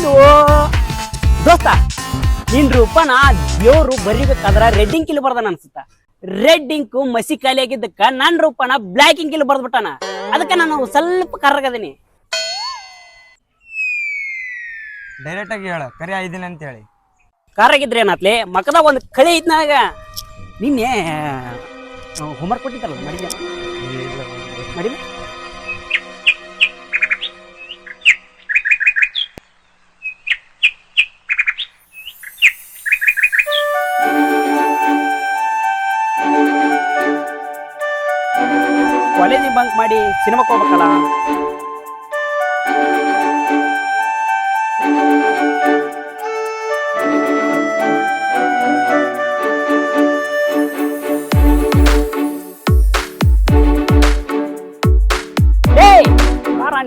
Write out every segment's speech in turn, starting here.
ಬಂದು ದೋಸ್ತ ನಿನ್ ರೂಪನ ದೇವ್ರು ಬರಿಬೇಕಾದ್ರ ರೆಡ್ ಇಂಕ್ ಇಲ್ಲಿ ಬರ್ದಾನ ಅನ್ಸುತ್ತ. ರೆಡ್ ಇಂಕ್ ಮಸಿ ಖಾಲಿ ಆಗಿದ್ದಕ್ಕ ನನ್ ರೂಪನ ಬ್ಲಾಕ್ ಇಂಕ್ ಇಲ್ಲಿ ಬರ್ದ್ಬಿಟ್ಟಾನ. ಅದಕ್ಕೆ ನಾನು ಸ್ವಲ್ಪ ಕರ್ರಗದೀನಿ. ಡೈರೆಕ್ಟ್ ಆಗಿ ಹೇಳ ಕರಿ ಐದಿನ ಅಂತ ಹೇಳಿ. ಕರ್ರಗಿದ್ರೆ ಏನಾತ್ಲಿ ಮಕದಾಗ ಒಂದು ಕಳಿ ಐತ್ ನನಗ. ನಿನ್ನೆ ಹೋಮ್ವರ್ಕ್ ಕೊಟ್ಟಿದ್ದಲ್ಲ ಮಾಡಿದ್ದೆ ಮಾಡಿಲ್ಲ. ಕಾಲೇಜಿಗೆ ಬಂಕ್ ಮಾಡಿ ಸಿನಿಮಾಕ್ಕೆ ಹೋಗ್ಬೇಕಲ್ಲ.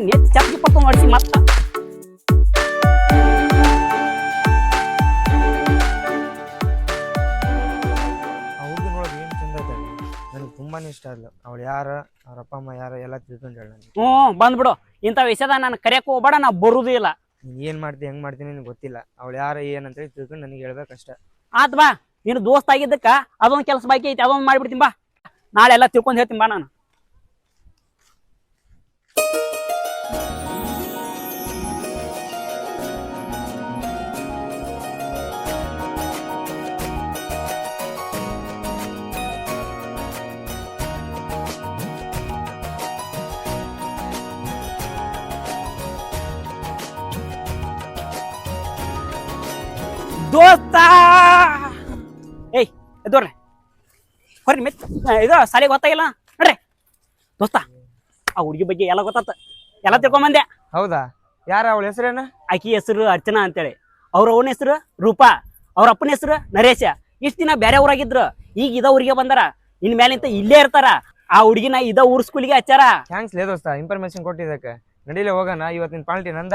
ನೆಟ್ ಚಪ್ಪಿ ಪಕ್ಕ ಮಾಡಿಸಿ ಮತ್ತ ಹುಡುಗಿ ನೋಡೋದು ಏನು ಚಂದ ಐತೆ. ನನಗೆ ತುಂಬಾನೇ ಇಷ್ಟ ಆದ್ಲು. ಅವಳು ಯಾರ ಅವ್ರ ಅಪ್ಪ ಅಮ್ಮ ಯಾರ ಎಲ್ಲ ತಿಳ್ಕೊಂಡು ಹೇಳ ನನಗೆ. ಬಂದ್ಬಿಡು. ಇಂಥ ವಿಷಯದ ನಾನು ಕರೆಯಕ್ಕೆ ಹೋಗ್ಬೇಡ, ನಾ ಬರುದು ಇಲ್ಲ. ನೀನು ಏನು ಮಾಡ್ತೀನಿ ಹೆಂಗೆ ಮಾಡ್ತೀನಿ ನನಗೆ ಗೊತ್ತಿಲ್ಲ. ಅವಳು ಯಾರ ಏನಂತೇಳಿ ತಿಳ್ಕೊಂಡು ನನಗೆ ಹೇಳ್ಬೇಕಷ್ಟ. ಆತ್ ಬಾ, ನೀನು ದೋಸ್ತ ಆಗಿದ್ದಕ್ಕ ಅದೊಂದು ಕೆಲಸ ಬಾಕಿ ಐತಿ, ಅದೊಂದು ಮಾಡ್ಬಿಡ್ತೀನಿ ಬಾ. ನಾಳೆ ಎಲ್ಲ ತಿಳ್ಕೊಂಡು ಹೇಳ್ತೀನಿ ಬಾ. ನಾನು ದೋಸ್ತ ಏಯ್ ಎದ್ದೋರ್ರಿ ಹೊರ್ರಿ ಮೆತ್ ಇದು ಸಾಲಿಗೆ ಗೊತ್ತಾಗಿಲ್ಲ ನೋಡ್ರಿ. ದೋಸ್ತ ಆ ಹುಡುಗಿ ಬಗ್ಗೆ ಎಲ್ಲ ಗೊತ್ತಾತ, ಎಲ್ಲ ತಿಳ್ಕೊಂಬಂದೆ. ಹೌದಾ? ಯಾರ ಅವಳ ಹೆಸರೇನ? ಆಕಿ ಹೆಸರು ಅರ್ಚನಾ ಅಂತೇಳಿ, ಅವ್ರ ಅವನ ಹೆಸರು ರೂಪಾ, ಅವ್ರ ಅಪ್ಪನ ಹೆಸರು ನರೇಶ. ಇಷ್ಟ ದಿನ ಬೇರೆ ಊರಾಗಿದ್ರು, ಈಗ ಇದ ಊರಿಗೆ ಬಂದಾರ. ಇನ್ ಮೇಲಿಂತ ಇಲ್ಲೇ ಇರ್ತಾರ. ಆ ಹುಡುಗಿನ ಇದ ಊರ್ ಸ್ಕೂಲಿಗೆ ಹಚ್ಚಾರ. ಥ್ಯಾಂಕ್ಸ್ ಲೇ ದೋಸ್ತ ಇನ್ಫಾರ್ಮೇಶನ್ ಕೊಟ್ಟಿದ್ದಕ್ಕೆ. ನಡೀಲೆ ಹೋಗೋಣ, ಇವತ್ತಿನ ಪಾಲ್ಟಿ ನಂದ.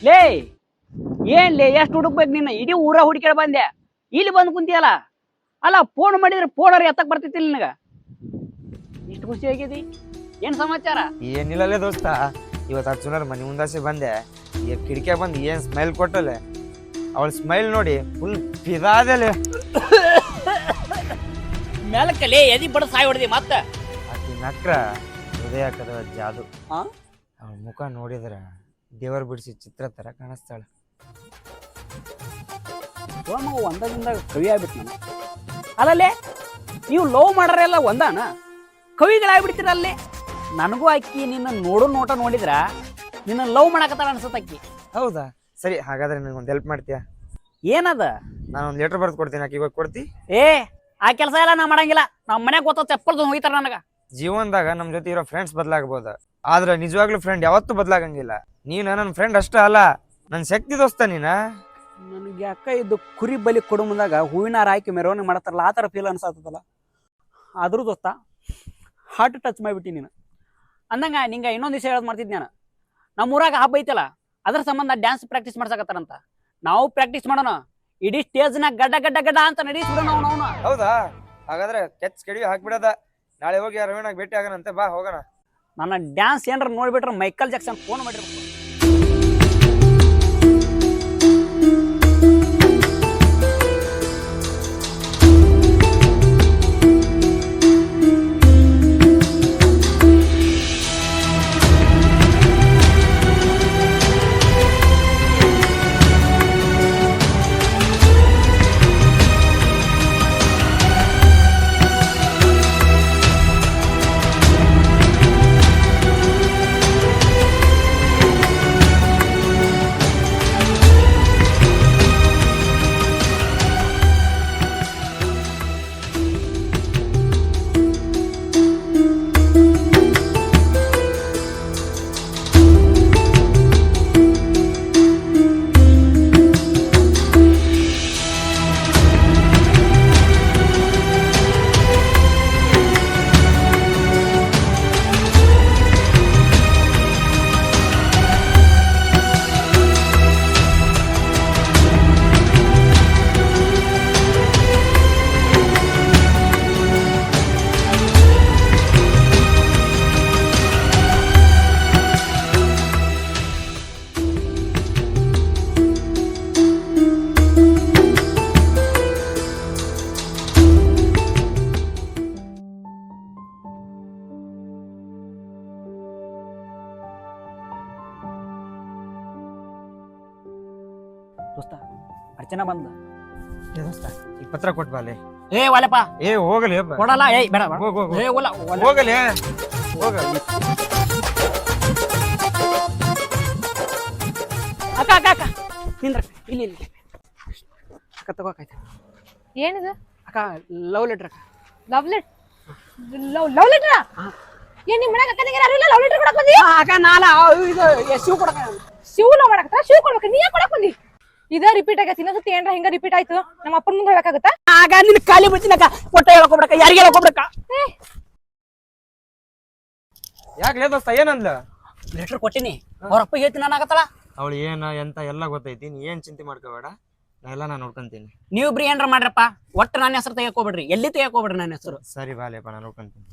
ಲೇ ಏನ್ಲೇ ಎಷ್ಟು ಹುಡುಕ್ಬೇಕು ನೀನು? ಇಡೀ ಊರ ಹುಡುಕ್ಯಾಡ ಬಂದೆ, ಇಲ್ಲಿ ಬಂದು ಕುಂತಿಯಲ್ಲ. ಅಲ್ಲ ಫೋನ್ ಮಾಡಿದ್ರೆ ಫೋನರ್ ಎತ್ತಕ್ ಬರ್ತೈತಿಲ್ಲ ನಿನಗ? ಇಷ್ಟು ಖುಷಿ ಆಗಿದಿ, ಏನ್ ಸಮಾಚಾರ? ಏನಿಲ್ಲಲೇ ದೋಸ್ತ, ಇವತ್ತು ಅರ್ಜುನರ್ ಮನೆ ಮುಂದಾಸೆ ಬಂದೆ. ಈ ಕಿಟಕಿಯ ಬಂದು ಏನ್ ಸ್ಮೈಲ್ ಕೊಟ್ಟಲೆ. ಅವಳ ಸ್ಮೈಲ್ ನೋಡಿ ಫುಲ್ ಫಿದಾದಲೆ. ಮೆಲಕಲೇ ಎದಿ ಬಡ ಸಾಯ್ ಹೊಡೆದಿ ಮತ್ತ. ಆಕಿ ನಕ್ರ ಹೃದಯ ಕದವ ಜಾದು. ಅವಳ ಮುಖ ನೋಡಿದ್ರ ದೇವರ್ ಬಿಡಿಸಿ ಚಿತ್ರ ತರ ಕಾಣಿಸ್ತಾಳ. ಒಂದದಿಂದ ಕವಿ ಆಗ್ಬಿಟ್ಟು ನಾನು. ಅಲ್ಲಲ್ಲೇ ನೀವು ಲವ್ ಮಾಡ್ರೆಲ್ಲ ಒಂದಾನ ಕವಿಗಳಾಗ್ಬಿಡ್ತೀರಲ್ಲೇ. ನನಗೂ ಅಕ್ಕಿ ನಿನ್ನ ನೋಡು ನೋಟ ನೋಡಿದ್ರ ನಿನ್ನ ಲವ್ ಮಾಡಕತ್ತಾಳ ಅನ್ಸತ್ತಕ್ಕಿ. ಹೌದಾ? ಸರಿ, ಹಾಗಾದ್ರೆ ನನಗೊಂದು ಹೆಲ್ಪ್ ಮಾಡ್ತೀಯಾ? ಏನದ? ನಾನೊಂದು ಲೆಟರ್ ಬರ್ದು ಕೊಡ್ತೀನಿ, ಆಕಿ ಇವಾಗ ಕೊಡ್ತಿ? ಆ ಕೆಲಸ ಎಲ್ಲ ನಾ ಮಾಡಂಗಿಲ್ಲ. ನಮ್ಮ ಮನ್ಯಾಗ ಗೊತ್ತ ಚಪ್ಪಲ್ದು ಹೋಗಿತಾರ ನನಗ. ಜೀವನದಾಗ ನಮ್ ಜೊತೆ ಇರೋ ಫ್ರೆಂಡ್ಸ್ ಬದಲಾಗಬಹುದು, ಆದ್ರೆ ನಿಜವಾಗ್ಲೂ ಫ್ರೆಂಡ್ ಯಾವತ್ತೂ ಬದಲಾಗಂಗಿಲ್ಲ. ನೀನ ನನ್ನ ಫ್ರೆಂಡ್ ಅಷ್ಟ ಅಲ್ಲ, ನನ್ನ ಶಕ್ತಿ ದೋಸ್ತ ನೀನ. ನನಗೆ ಯಾಕ ಇದು ಕುರಿ ಬಲಿ ಕೊಡು ಮುಂದಾಗ ಹೂವಿನ ಹಾರ ಹಾಕಿ ಮೆರವಣಿಗೆ ಮಾಡ್ತಾರಲ್ಲ, ಆ ಥರ ಫೀಲ್ ಅನ್ಸತ್ತಲ್ಲ. ಆದ್ರೂ ದೋಸ್ತ ಹಾರ್ಟ್ ಟಚ್ ಮಾಡಿಬಿಟ್ಟಿ ನೀನು. ಅಂದಂಗ ನಿಂಗೆ ಇನ್ನೊಂದು ವಿಷಯ ಹೇಳೋದು ಮಾಡ್ತಿದ್ ನಾನು. ನಮ್ಮ ಊರಾಗ ಹಬ್ಬ ಐತಲ್ಲ, ಅದ್ರ ಸಂಬಂಧ ಡ್ಯಾನ್ಸ್ ಪ್ರಾಕ್ಟೀಸ್ ಮಾಡ್ಸಕತ್ತಾರಂತ. ನಾವು ಪ್ರಾಕ್ಟೀಸ್ ಮಾಡೋಣ, ಇಡೀ ಸ್ಟೇಜ್ನಾಗ ಗಡ್ಡ ಗಡ್ಡ ಗಡ್ಡ ಅಂತ ನಡೆಸ್ಬಿಡೋಣ ಅವನು. ಹೌದಾ? ಹಾಗಾದ್ರೆ ಕೆಚ್ ಕೆಡಿ ಹಾಕ್ಬಿಡದ. ನಾಳೆ ಹೋಗಿ ಅರವಿಂದಾಗ ಭೇಟಿ ಆಗೋಣಂತೆ, ಬಾ ಹೋಗೋಣ. ನನ್ನ ಡ್ಯಾನ್ಸ್ ಏನಾರ ನೋಡ್ಬಿಟ್ರೆ ಮೈಕಲ್ ಜಾಕ್ಸನ್ ಫೋನ್ ಮಾಡಿರ್ಬೇಕು. ದೋಸ್ತ ಅರ್ಚನಾ ಬಂದ. ಏ ದೋಸ್ತ ಈ ಪತ್ರ ಕೊಟ್ಟು ಬಾಲೆ. ಏ ಒಲಪ್ಪ ಏ ಹೋಗಲಿ ಅಪ್ಪ. ಕೊಡಲ್ಲ. ಏಯ್ ಬೇಡ ಬೇಡ. ಹೋಗ್ ಹೋಗ್ ಏ ಒಲ್ಲ ಒಲ್ಲ. ಹೋಗಲಿ ಹೋಗ. ಅಕ್ಕ ಅಕ್ಕ ಅಕ್ಕ ನಿಂದ್ರ ಇಲ್ಲಿ ಇಲ್ಲಿ ಅಕ್ಕ ತಗೋಕಾಯ್ತು. ಏನಿದು? ಅಕ್ಕ ಲವ್ ಲೆಟರ್ ಅಕ್ಕ. Love letter? Love letter? ಏನ್ ನಿಮ್ಮ ಮನ್ಯಾಗ ಅಕ್ಕನಿಗೆ ಯಾರು ಇಲ್ಲ ಲವ್ ಲೆಟರ್ ಕೊಡಕ್ ಬಂದಿ? ಅಕ್ಕ ನಾನ ಇದು ಶಿವ ಕೊಡಕ. ಶಿವ ಲವ್ ಮಾಡಕತ್ತ? ಶಿವ ಕೊಡ್ಬೇಕ? ನೀ ಯಾಕೆ ಕೊಡಕ್ ಬಂದಿ? ಇದ ರಿಪೀಟ್ ಆಗೈತಿ. ಇನ್ನೊಂದ್ಸತಿ ಏನ್ರ ಹಿಂಗ ರಿಪೀಟ್ ಆಯ್ತು ನಮ್ಮ ಅಪ್ಪನ ಮುಂದೆ ಹೇಳಕಾಗತ್ತಾ? ಆಗ ನಿನ್ ಖಾಲಿ ಬಿಡ್ತೀನಕ್ಕ. ಒಟ್ಟ ಹೇಳ್ಕೊಬಿಡಕ. ಯಾರಿಗೆ ಹೇಳ್ಕೊಬಿಡಕ? ಯಾಕೆ ದೋಸ್ತ ಏನಂದ್ಲ? ಲೆಟರ್ ಕೊಟ್ಟಿನಿ. ಅವ್ರಪ್ಪ ಹೇಳ್ತೀನಿ ನಾನು ಆಗತ್ತಲ್ಲ. ಅವಳು ಏನ ಎಂತ ಎಲ್ಲ ಗೊತ್ತೈತಿ. ನೀ ಏನ್ ಚಿಂತೆ ಮಾಡ್ಕೋಬೇಡ, ನಾನು ನೋಡ್ಕೊಂತೀನಿ. ನೀವಿಬ್ರು ಏನ್ರ ಮಾಡ್ರಪ್ಪ. ಒಟ್ಟು ನನ್ನ ಹೆಸರು ತೆಗೆಕೋಬಿಡ್ರಿ. ಎಲ್ಲಿ ತೆಗೆಕೋಬಿಡ್ರಿ ನನ್ನ ಹೆಸರು. ಸರಿ ಬಾಲೆಪ್ಪ, ನಾನು ನೋಡ್ಕೊಂತೀನಿ.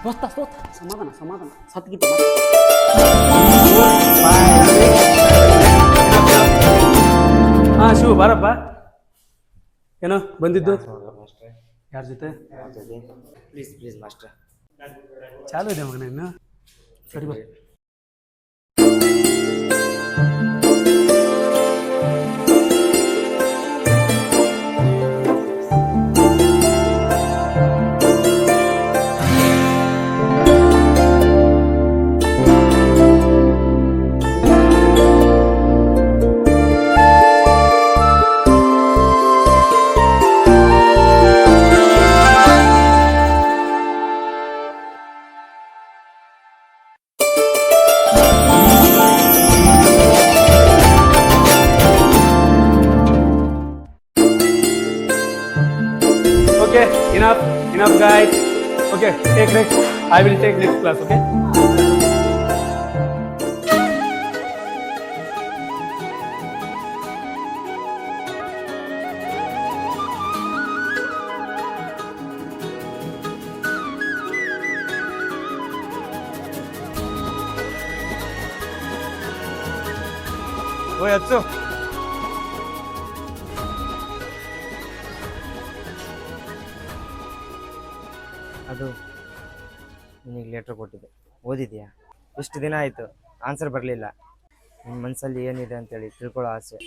ದೋಸ್ತ ದೋಸ್ತ ಸಮಾಧಾನ ಸಮಾಧಾನ. ಸತ್ಗಿತ್ತು ಹಾ ಶಿವ ಬಾರಪ್ಪ. ಏನೋ ಬಂದಿದ್ದು ಯಾರ ಜೊತೆ? Please please master. ಚಾಲು ಇದೆ ಮಗನ ಇನ್ನು. ಸರಿ ಬಾ. Okay, enough guys. Okay, take next. I will take next class, okay? ಓಯ್ ಅಚ್ಚು, ಅದು ನಿನಗೆ ಲೆಟ್ರ್ ಕೊಟ್ಟಿದ್ದೆ, ಓದಿದ್ಯಾ? ಇಷ್ಟು ದಿನ ಆಯಿತು, ಆನ್ಸರ್ ಬರಲಿಲ್ಲ. ನಿಮ್ಮ ಮನಸ್ಸಲ್ಲಿ ಏನಿದೆ ಅಂತೇಳಿ ತಿಳ್ಕೊಳ್ಳೋ ಆಸೆ.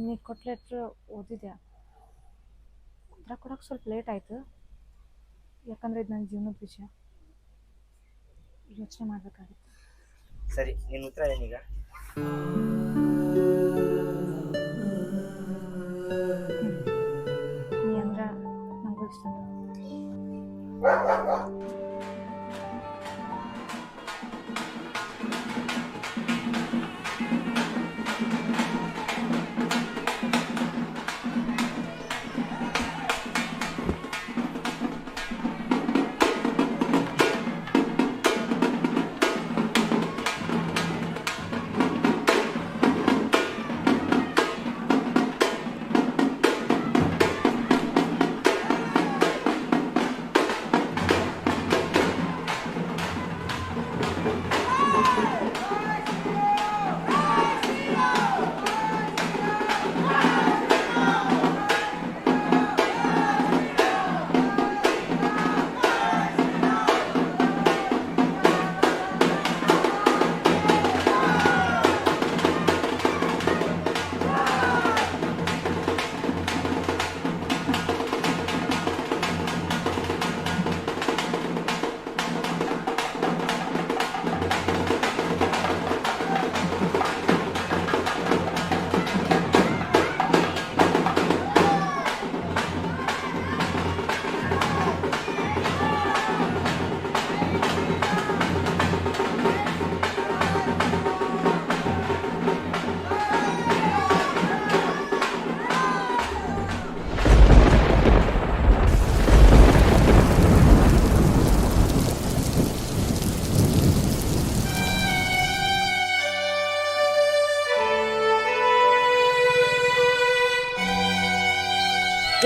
ನೀ ಕೊಟ್ಟ ಲೆಟ್ರ್ ಓದಿದ್ಯಾ? ಉತ್ತರ ಕೊಡೋಕೆ ಸ್ವಲ್ಪ ಲೇಟ್ ಆಯಿತು, ಯಾಕಂದರೆ ಇದು ನನ್ನ ಜೀವನದ ವಿಷಯ. ಯೋಚನೆ ಮಾಡಬೇಕಾಗಿತ್ತು. ಸರಿ, ನಿನ್ನ ಉತ್ತರ ಏನೀಗ? ನೀ ಅಂದ್ರೆ ನನಗೂ ಇಷ್ಟ.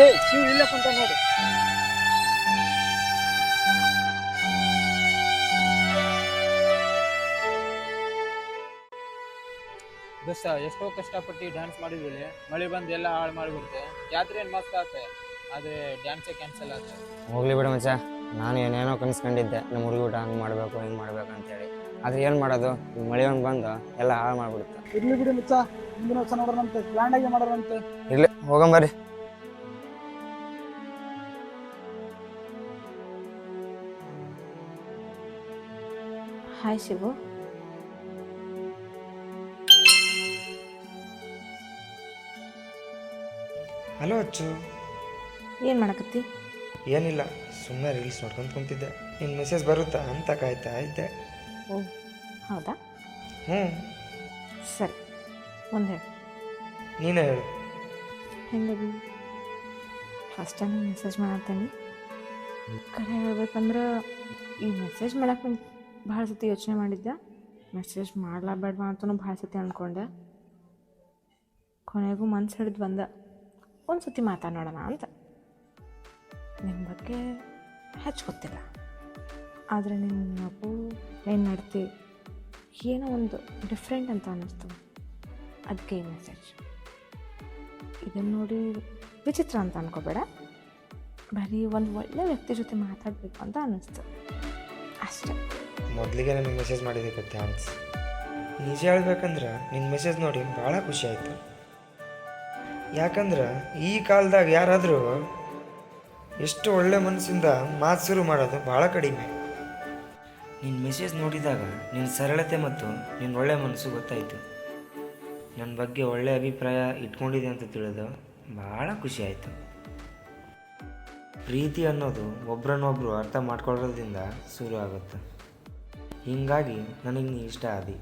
ಏ ಶಿವ್ ಇಲ್ಲ ಕುಂತ ನೋಡು. ದೋಸ್ತ ಎಷ್ಟೋ ಕಷ್ಟಪಟ್ಟು ಡ್ಯಾನ್ಸ್ ಮಾಡಿದ್ವಿ, ಮಳೆ ಬಂದು ಎಲ್ಲ ಹಾಳು ಮಾಡಿಬಿಡ್ತೆ. ಜಾತ್ರೆ ಏನು ಮಸ್ತ್ ಆಗುತ್ತೆ, ಆದರೆ ಡ್ಯಾನ್ಸೇ ಕ್ಯಾನ್ಸಲ್ ಆಗುತ್ತೆ. ಹೋಗ್ಲಿ ಬಿಡು ಮಚ್ಚ, ನಾನು ಏನೇನೋ ಕನ್ಸ್ಕೊಂಡಿದ್ದೆ ನಮ್ಮ ಹುಡುಗಿ ಊಟ ಹಂಗೆ ಮಾಡಬೇಕು ಹಿಂಗೆ ಮಾಡ್ಬೇಕು ಅಂತೇಳಿ. ಆದರೆ ಏನು ಮಾಡೋದು, ಈ ಮಳೆ ಒಂದು ಬಂದು ಎಲ್ಲ ಹಾಳು ಮಾಡಿಬಿಡುತ್ತೆ. ಇರ್ಲಿ ಬಿಡಿ ಮುಚ್ಚ, ಮುಂದಿನ ವರ್ಷ ನೋಡೋರಂತೆ, ಗ್ರ್ಯಾಂಡ್ ಆಗಿ ಮಾಡೋರಂತೆ. ಇರ್ಲಿ ಹೋಗಂಬರ್ರಿ. ಹಾಯ್ ಶಿವು. ಹಲೋ ಅಚ್ಚು. ಏನು ಮಾಡಕತ್ತಿ? ಏನಿಲ್ಲ, ಸುಮ್ಮನೆ ರೀಲ್ಸ್ ನೋಡ್ಕೊಂಡು ಕುಂತಿದ್ದೆ. ನಿನ್ನ ಮೆಸೇಜ್ ಬರುತ್ತಾ ಅಂತ ಕಾಯ್ತಾ ಇದ್ದೆ. ಓ ಹೌದಾ, ಹ್ಞೂ, ಸರಿ ಒಂದು ಹೇಳಿ. ನೀನೇ ಹೇಳು. ಹೆಂಗದಿ? ಫಸ್ಟ್ ಟೈಮ್ ಮೆಸೇಜ್ ಮಾಡತ್ತೀನಿ. ಕರೆ ಹೇಳ್ಬೇಕಂದ್ರೆ ಈ ಮೆಸೇಜ್ ಮಾಡಕ್ಕೆ ನಂಗೆ ಭಾಳ ಸತಿ ಯೋಚನೆ ಮಾಡಿದ್ದೆ. ಮೆಸೇಜ್ ಮಾಡಲಾಬೇಡ್ವಾ ಅಂತಲೂ ಭಾಳ ಸತಿ ಅಂದ್ಕೊಂಡೆ. ಕೊನೆಗೂ ಮನ್ಸು ಹಿಡಿದು ಬಂದ ಒಂದು ಸತಿ ಮಾತಾಡೋಣ ಅಂತ. ನಿಮ್ಮ ಬಗ್ಗೆ ಹೆಚ್ಚು ಗೊತ್ತಿಲ್ಲ, ಆದರೆ ನಿನ್ನ ನಗು ಏನು ನಡ್ತಿ ಏನೋ ಒಂದು ಡಿಫ್ರೆಂಟ್ ಅಂತ ಅನ್ನಿಸ್ತು. ಅದಕ್ಕೆ ಈ ಮೆಸೇಜ್. ಇದನ್ನು ನೋಡಿ ವಿಚಿತ್ರ ಅಂತ ಅನ್ಕೋಬೇಡ, ಬರೀ ಒಂದು ಒಳ್ಳೆ ವ್ಯಕ್ತಿ ಜೊತೆ ಮಾತಾಡಬೇಕು ಅಂತ ಅನ್ನಿಸ್ತು ಅಷ್ಟೇ. ಮೊದಲಿಗೆ ನನಗೆ ಮೆಸೇಜ್ ಮಾಡಿದ್ದಕ್ಕೆ ಥ್ಯಾಂಕ್ಸ್. ನಿಜ ಹೇಳ್ಬೇಕಂದ್ರೆ ನಿನ್ನ ಮೆಸೇಜ್ ನೋಡಿ ಭಾಳ ಖುಷಿ ಆಯಿತು. ಯಾಕಂದ್ರೆ ಈ ಕಾಲದಾಗ ಯಾರಾದರೂ ಎಷ್ಟು ಒಳ್ಳೆ ಮನಸ್ಸಿಂದ ಮಾತು ಶುರು ಮಾಡೋದು ಭಾಳ ಕಡಿಮೆ. ನಿನ್ನ ಮೆಸೇಜ್ ನೋಡಿದಾಗ ನಿನ್ನ ಸರಳತೆ ಮತ್ತು ನಿನ್ನ ಒಳ್ಳೆ ಮನಸ್ಸು ಗೊತ್ತಾಯಿತು. ನನ್ನ ಬಗ್ಗೆ ಒಳ್ಳೆಯ ಅಭಿಪ್ರಾಯ ಇಟ್ಕೊಂಡಿದೆ ಅಂತ ತಿಳಿದು ಭಾಳ ಖುಷಿ ಆಯಿತು. ಪ್ರೀತಿ ಅನ್ನೋದು ಒಬ್ರನ್ನೊಬ್ರು ಅರ್ಥ ಮಾಡ್ಕೊಳ್ಳೋದ್ರಿಂದ ಶುರು ಆಗುತ್ತೆ. ಹೀಗಾಗಿ ನನಗೆ ನೀ ಇಷ್ಟ ಆದಿ.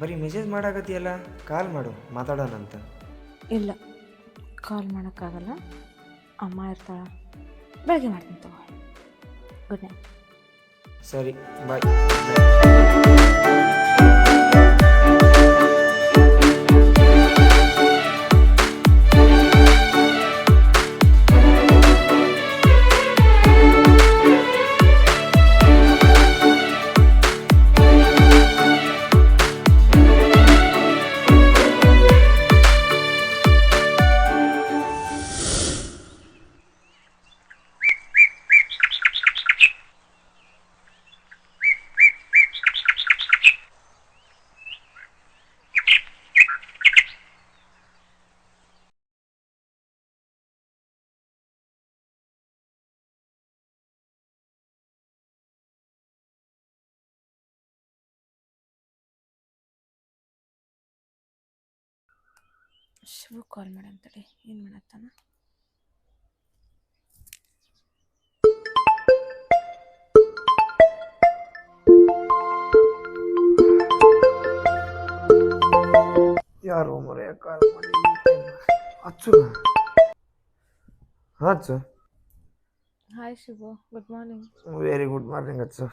ಬರೀ ಮೆಸೇಜ್ ಮಾಡಾಕತ್ತಿಯಲ್ಲ, ಕಾಲ್ ಮಾಡು, ಮಾತಾಡೋಣಂತ. ಇಲ್ಲ, ಕಾಲ್ ಮಾಡೋಕ್ಕಾಗಲ್ಲ, ಅಮ್ಮ ಇರ್ತಾಳೆ, ಬೆಳಗ್ಗೆ ಮಾಡ್ತೀನಿ ತಗೋ. Good night. ಸರಿ, ಬಾಯ್. ಶಿವು ಕಾಲ್ ಮಾಡಂತೇಳಿ ಏನು ಮಾಡತ್ತಾನ? ಯಾರು ಮೊರೆಯ ಕಾಲ್ ಮಾಡಿ ಅಚ್ಚು. ಹಾಂ ಅಚ್ಚು. Hi Shivu, good morning. Very good morning ಅಚ್ಚು.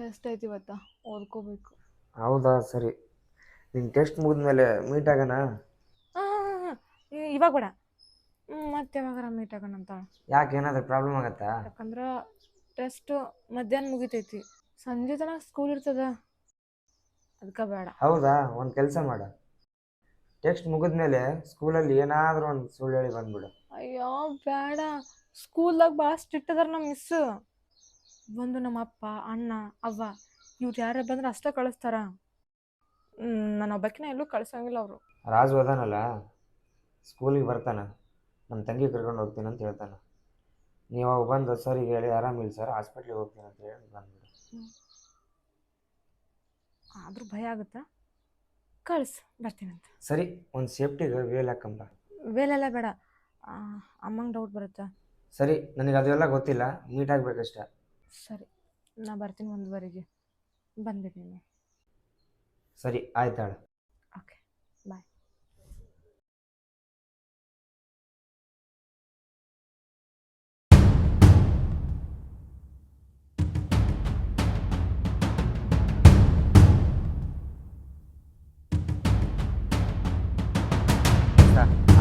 ಟೆಸ್ಟ್ ಐತಿ ಇವತ್ತ, ಓದ್ಕೋಬೇಕು. ಹೌದಾ, ಸರಿ. ನಿನ್ನ ಟೆಸ್ಟ್ ಮುಗಿದ್ಮೇಲೆ ಮೀಟ್ ಆಗೋಣ. ಹಾಂ, ಇವಾಗ ಬೇಡ, ಮತ್ತೆ ಯಾವಾಗಾರ ಮೀಟ್ ಆಗೋಣ ಅಂತ. ಯಾಕೆ, ಏನಾದರೂ ಪ್ರಾಬ್ಲಮ್ ಆಗತ್ತಾ? ಯಾಕಂದ್ರೆ ಟೆಸ್ಟ್ ಮಧ್ಯಾಹ್ನ ಮುಗಿತೈತಿ, ಸಂಜೆ ತನಕ ಸ್ಕೂಲ್ ಇರ್ತದ, ಅದಕ್ಕೆ ಬೇಡ. ಹೌದಾ, ಒಂದು ಕೆಲಸ ಮಾಡು. ಟೆಸ್ಟ್ ಮುಗಿದ್ಮೇಲೆ ಸ್ಕೂಲಲ್ಲಿ ಏನಾದರೂ ಒಂದು ಸುಳ್ಳು ಹೇಳಿ ಬಂದ್ಬಿಡು. ಅಯ್ಯೋ ಬೇಡ, ಸ್ಕೂಲ್ದಾಗ ಭಾಳ ಸ್ಟ್ರಿಕ್ಟ್ ಅದಾರ ನಮ್ಮ ಮಿಸ್. ಬಂದು ನಮ್ಮ ಅಪ್ಪ, ಅಣ್ಣ, ಅವ್ವ ಇವ್ರು ಯಾರೇ ಬಂದ್ರೆ ಅಷ್ಟೇ ಕಳಿಸ್ತಾರ. ನಾನು ಒಬ್ಬಾಕಿನ ಎಲ್ಲೂ ಕಳ್ಸಂಗಿಲ್ಲ ಅವರು. ರಾಜು ಅದಾನಲ್ಲ, ಸ್ಕೂಲಿಗೆ ಬರ್ತಾನೆ, ನಮ್ಮ ತಂಗಿ ಕರ್ಕೊಂಡು ಹೋಗ್ತೀನಿ ಅಂತ ಹೇಳ್ತಾನೆ. ನೀವು ಅವಾಗ ಬಂದು ಸರಿಗೆ ಹೇಳಿ ಆರಾಮಿಲ್ಲ ಸರ್, ಹಾಸ್ಪಿಟ್ಲಿಗೆ ಹೋಗ್ತೀನಿ ಅಂತ ಹೇಳಿ ಬಂದ್ಬಿಡು. ಆದರೂ ಭಯ ಆಗುತ್ತಾ? ಕಳ್ಸು, ಬರ್ತೀನಂತ. ಸರಿ, ಒಂದು ಸೇಫ್ಟಿಗೆ ವೇಲ್ ಹಾಕಂಬ. ವೇಲೆಲ್ಲ ಬೇಡ, ಅಮ್ಮಂಗೆ ಡೌಟ್ ಬರುತ್ತಾ? ಸರಿ, ನನಗೆ ಅದೆಲ್ಲ ಗೊತ್ತಿಲ್ಲ, ಮೀಟ್ ಆಗಬೇಕಷ್ಟೆ. ಸರಿ, ನಾ ಬರ್ತೀನಿ 1:15ಗೆ, ಬಂದ್ಬಿಡ್ತೀನಿ. ಸರಿ, ಆಯ್ತಾಳು. ಓಕೆ, ಬಾಯ್.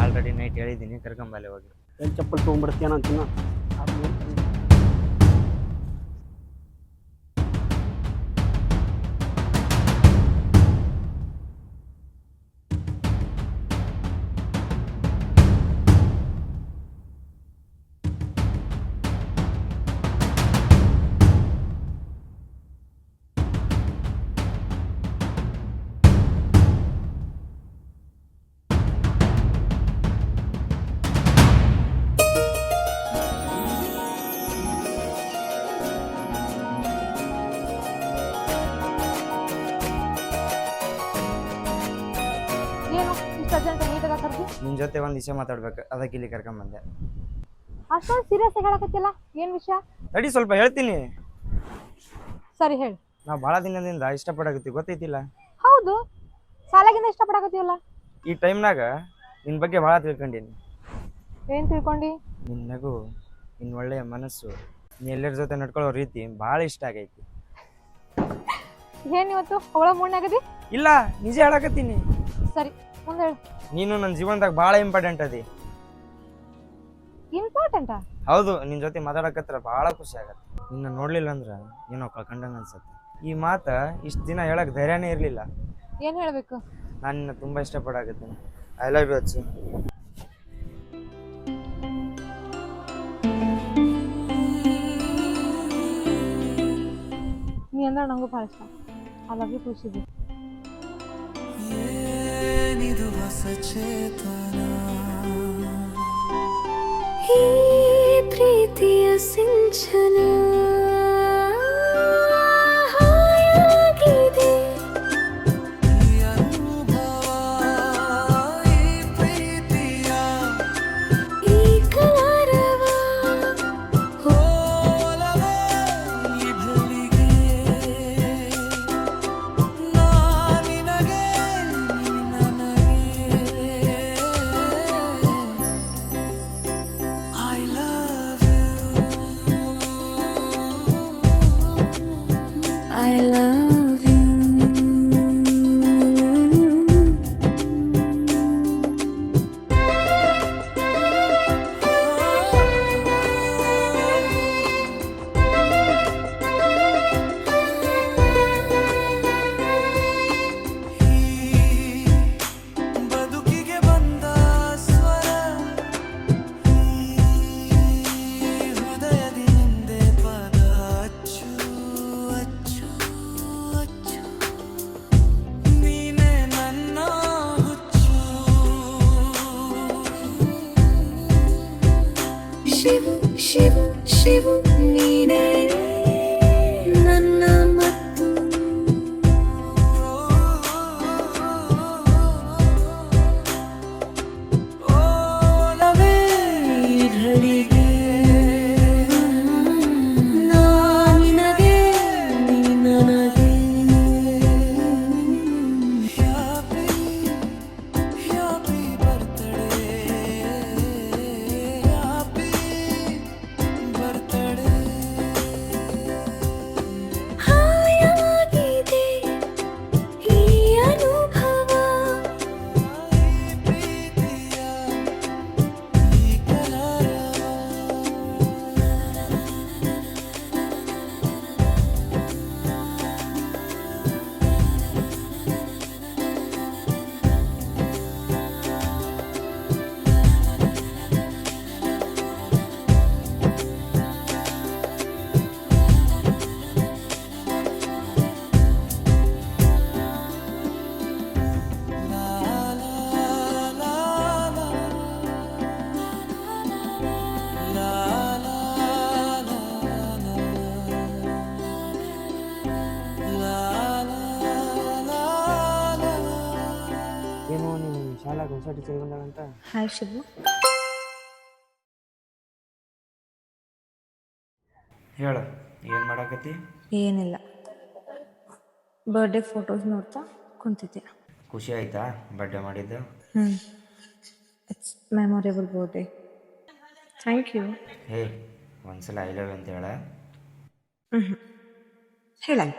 ಆಲ್ರೆಡಿ ನೈಟ್ ಹೇಳಿದ್ದೀನಿ, ಕರ್ಕೊಂಬಲ್ಲಿ ಹೋಗಿ. ಎಲ್ಲಿ ಚಪ್ಪಲ್ ತೊಗೊಂಡ್ಬಿಡ್ತೀಯನ ಅಂತಿನ ಏನು ಇಷ್ಟು ಅರ್ಜೆಂಟ್ ನೀಟಾಗ ಕರ್ದು ನಿನ್ನ ಜೊತೆ ಒಂದು ವಿಷಯ ಮಾತಾಡ್ಬೇಕು, ಅದಕ್ಕೆ ಇಲ್ಲಿ ಕರ್ಕೊಂಬಂದೆ. ಅಷ್ಟೊಂದು ಸೀರಿಯಸ್ ಆಗಿ ಹೇಳಕತ್ತಿಲ್ಲ ಏನು ವಿಷಯ? ತಡಿ ಸ್ವಲ್ಪ ಹೇಳ್ತೀನಿ. ಸರಿ ಹೇಳಿ. ನಾವು ಭಾಳ ದಿನದಿಂದ ಇಷ್ಟಪಡಕತ್ತೀವಿ, ಗೊತ್ತೈತಿಲ್ಲ? ಹೌದು, ಸಾಲಾಗಿಂದ ಇಷ್ಟಪಡಕತ್ತೀವಲ್ಲ. ಈ ಟೈಮ್ನಾಗ ನಿನ್ನ ಬಗ್ಗೆ ಭಾಳ ತಿಳ್ಕೊಂಡೀನಿ. ಏನು ತಿಳ್ಕೊಂಡು? ನಿನ್ನ ನಗು, ನಿನ್ನ ಒಳ್ಳೆಯ ಮನಸ್ಸು, ನೀ ಎಲ್ಲರ ಜೊತೆ ನಡ್ಕೊಳ್ಳೋ ರೀತಿ ಭಾಳ ಇಷ್ಟ ಆಗೈತಿ. ಏನು ಇವತ್ತು ಅವಳ ಮೂಡ್ನಾಗದಿ? ಇಲ್ಲ, ನಿಜ ಹೇಳಕತ್ತೀನಿ. ಸರಿ, ಮುಂದೆ ಹೇಳು. ನೀನು ನನ್ನ ಜೀವನದಾಗ ಭಾಳ ಇಂಪಾರ್ಟೆಂಟ್ ಅದಿ. ಇಂಪಾರ್ಟೆಂಟಾ? ಹೌದು, ನಿನ್ನ ಜೊತೆ ಮಾತಾಡಕತ್ರ ಭಾಳ ಖುಷಿ ಆಗತ್ತೆ. ನಿನ್ನ ನೋಡ್ಲಿಲ್ಲ ಅಂದ್ರೆ ಏನೋ ಕಳ್ಕೊಂಡಂಗೆ ಅನ್ಸತ್ತೆ. ಈ ಮಾತು ಇಷ್ಟು ದಿನ ಹೇಳಕ್ ಧೈರ್ಯನೇ ಇರಲಿಲ್ಲ. ಏನು ಹೇಳಬೇಕು? ನಾನು ನಿನ್ನ ತುಂಬ ಇಷ್ಟಪಡಾಕತ್ತೀನಿ. ಐ ಲವ್ ಯು ಅಚ್ಚು. ನೀ ಅಂದ್ರೆ ನನಗೂ ಭಾಳ ಇಷ್ಟ. ಐ ಲವ್ ಯು ಖುಷಿದಿ. ಈ ಪ್ರೀತಿಯ ಸಿಂಚನ ಹಾಯಾಗಿದೆ. ಈ ಕಲರವ I love you. ಬದುಕಿಗೆ ಬಂದ ಸ್ವರ ಹೃದಯದಿ ನಿಂದೆ ಪದ ಅಚ್ಚು ಅಚ್ಚು ಅಚ್ಚು ನೀನೆ ನನ್ನ ಹುಚ್ಚು ಶಿವು ಶಿವು ಶಿವು ನೀನೇ ನನ್ನ ಮತ್ತು ಓಲವೇ ಘಳಿಗೆ ನಾ ನಿನಗೆ ನೀ ನನಗೆ. Happy happy birthday happy birthday ಹಾಯಾಗಿದೆ ಈ ಅನುಭವ. ಪ್ರೀತಿಯ ಈ ಕಲರವ ಏನೋ ನೀವು ಶಾಲಾಗ ಹೊಸ ಟೀಚರ್ ಬಂದಾಳಂತ. ಹಾಯ್ ಶಿವು. ಹೇಳು, ಏನು ಮಾಡಾಕತ್ತಿ? ಏನಿಲ್ಲ, ಬರ್ಡೇ ಫೋಟೋಸ್ ನೋಡ್ತಾ ಕುಂತಿದ್ದೆ. ಖುಷಿ ಆಯ್ತಾ ಬರ್ಡೇ ಮಾಡಿದ್ದು? It's memorable birthday. Thank you. ಹೇ, ಒಂದ್ಸಲ ಐ ಲವ್ ಅಂತ ಹೇಳ. ಹೇಳಲ್ಲ.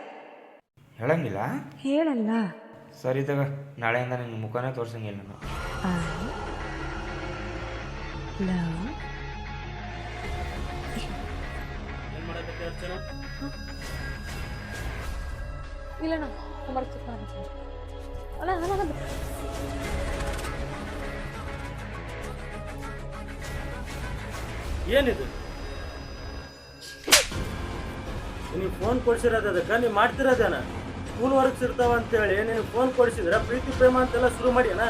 ಹೇಳಂಗಿಲ್ಲ? ಹೇಳಲ್ಲ. ಸರಿ ತಗ, ನಾಳೆಯಿಂದ ನಿನ್ನ ಮುಖನೇ ತೋರ್ಸಂಗಿಲ್ಲ ನಾನು. ಲವ್ ಇಲ್ಲಣ್ಣ ಹೋಮ್ವರ್ಕ್ ಚೆಕ್ ಮಾಡಕತ್ತೀನಿ ಅಣ್ಣ ಅಣ್ಣ ಅಣ್ಣ ಏನಿದು ನೀವು ಫೋನ್ ಕೊಡ್ಸಿರೋದು ಅದಕ್ಕೆ ನೀವು ಮಾಡ್ತಿರೋದೇನ ಸ್ಕೂಲ್ ವರ್ಕ್ಸ್ ಇರ್ತಾವ ಅಂತೇಳಿ ನಿನಗೆ ಫೋನ್ ಕೊಡಿಸಿದ್ರೆ ಪ್ರೀತಿ ಪ್ರೇಮ ಅಂತೆಲ್ಲ ಶುರು ಮಾಡ್ಯಾನ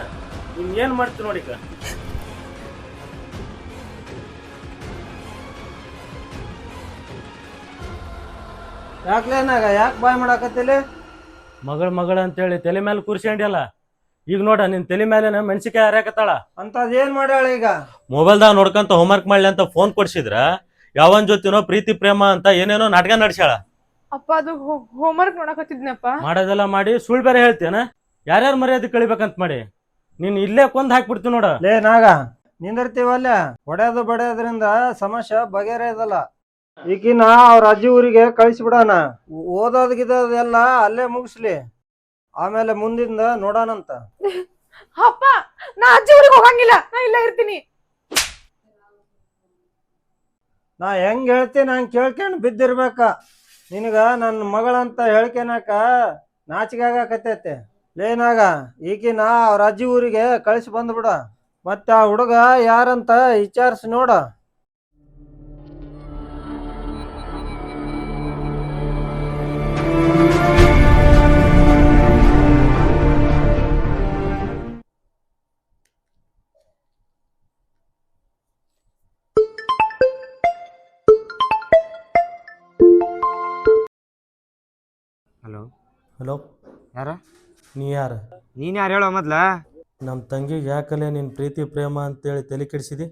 ನೀನು ಏನು ಮಾಡ್ತೀವಿ ನೋಡಿಕ ಯಾಕ್ಲೇನಾಗ ಯಾಕೆ ಬಾಯ್ ಮಾಡಾಕತ್ತಿಲ್ಲ ಮಗಳ ಅಂತೇಳಿ ತಲೆ ಮೇಲೆ ಕೂರ್ಸ್ಕೊಂಡಿಯಲ್ಲ ಈಗ ನೋಡ ನಿನ್ ತಲೆ ಮೇಲೆ ಮೆಣಸಿಕಾಯಿ ಹರಿಯಾಕತ್ತಾಳ ಅಂತದ್ ಏನ್ ಮಾಡ್ಯಾಳ ಈಗ ಮೊಬೈಲ್ದಾಗ ನೋಡ್ಕಂತ ಹೋಮ್ವರ್ಕ್ ಮಾಡ್ಲಿ ಅಂತ ಫೋನ್ ಕೊಡ್ಸಿದ್ರ ಯಾವನ್ ಜೊತೆನೋ ಪ್ರೀತಿ ಪ್ರೇಮ ಅಂತ ಏನೇನೋ ನಾಟಕ ನಡ್ಸ್ಯಾಳ ಅಪ್ಪ ಅದು ಹೋಮ್ವರ್ಕ್ ನೋಡಕತ್ತಿದ್ನಪ್ಪ ಮಾಡೋದೆಲ್ಲ ಮಾಡಿ ಸುಳ್ಳು ಬೇರೆ ಹೇಳ್ತೇನ ಯಾರ್ಯಾರು ಮರ್ಯಾದೆ ಕಳಿಬೇಕಂತ ಮಾಡಿ ನೀನ್ ಇಲ್ಲೇ ಕೊಂದ್ ಹಾಕ್ಬಿಡ್ತೀವಿ ನೋಡ ಲೇ ನಾಗ ನಿಂದಿರ್ತೀವಲ್ಲ ಹೊಡೆಯೋದು ಬಡಿಯೋದ್ರಿಂದ ಸಮಸ್ಯೆ ಬಗೆಹರಿಯೋದಲ್ಲ ಈಗಿನ ಅವ್ರ ಅಜ್ಜಿ ಊರಿಗೆ ಕಳಿಸ್ಬಿಡೋಣ ಓದೋದ್ ಗಿದೋದೆಲ್ಲ ಅಲ್ಲೇ ಮುಗಿಸ್ಲಿ ಆಮೇಲೆ ಮುಂದಿಂದ ನೋಡೋಣಂತ ಅಪ್ಪ ನಾ ಅಜ್ಜಿ ಊರಿಗೆ ಹೋಗಂಗಿಲ್ಲ ನಾ ಇಲ್ಲೇ ಇರ್ತೀನಿ ನಾ ಹೆಂಗ್ ಹೇಳ್ತೀನಿ ಹಂಗೆ ಕೇಳ್ಕೊಂಡು ಬಿದ್ದಿರ್ಬೇಕ ನಿನಗ ನನ್ನ ಮಗಳಂತ ಹೇಳ್ಕೊಳಕ ನಾಚಿಕೆ ಆಗಾಕತ್ತೈತೆ ಲೇನಾಗ ಈಗಿನ ಅವ್ರ ಅಜ್ಜಿ ಊರಿಗೆ ಕಳಿಸಿ ಬಂದ್ಬಿಡ ಮತ್ತೆ ಆ ಹುಡುಗ ಯಾರಂತ ವಿಚಾರಿಸಿ ನೋಡ ಹಲೋ ಹಲೋ ಯಾರ ನೀ ಯಾರ ನೀನ್ ಯಾರು ಹೇಳೋ ಮೊದ್ಲ ನಮ್ಮ ತಂಗಿಗೆ ಯಾಕಲೆ ನಿನ್ನ ಪ್ರೀತಿ ಪ್ರೇಮ ಅಂತೇಳಿ ತಲೆ ಕೆಡಿಸಿದಿ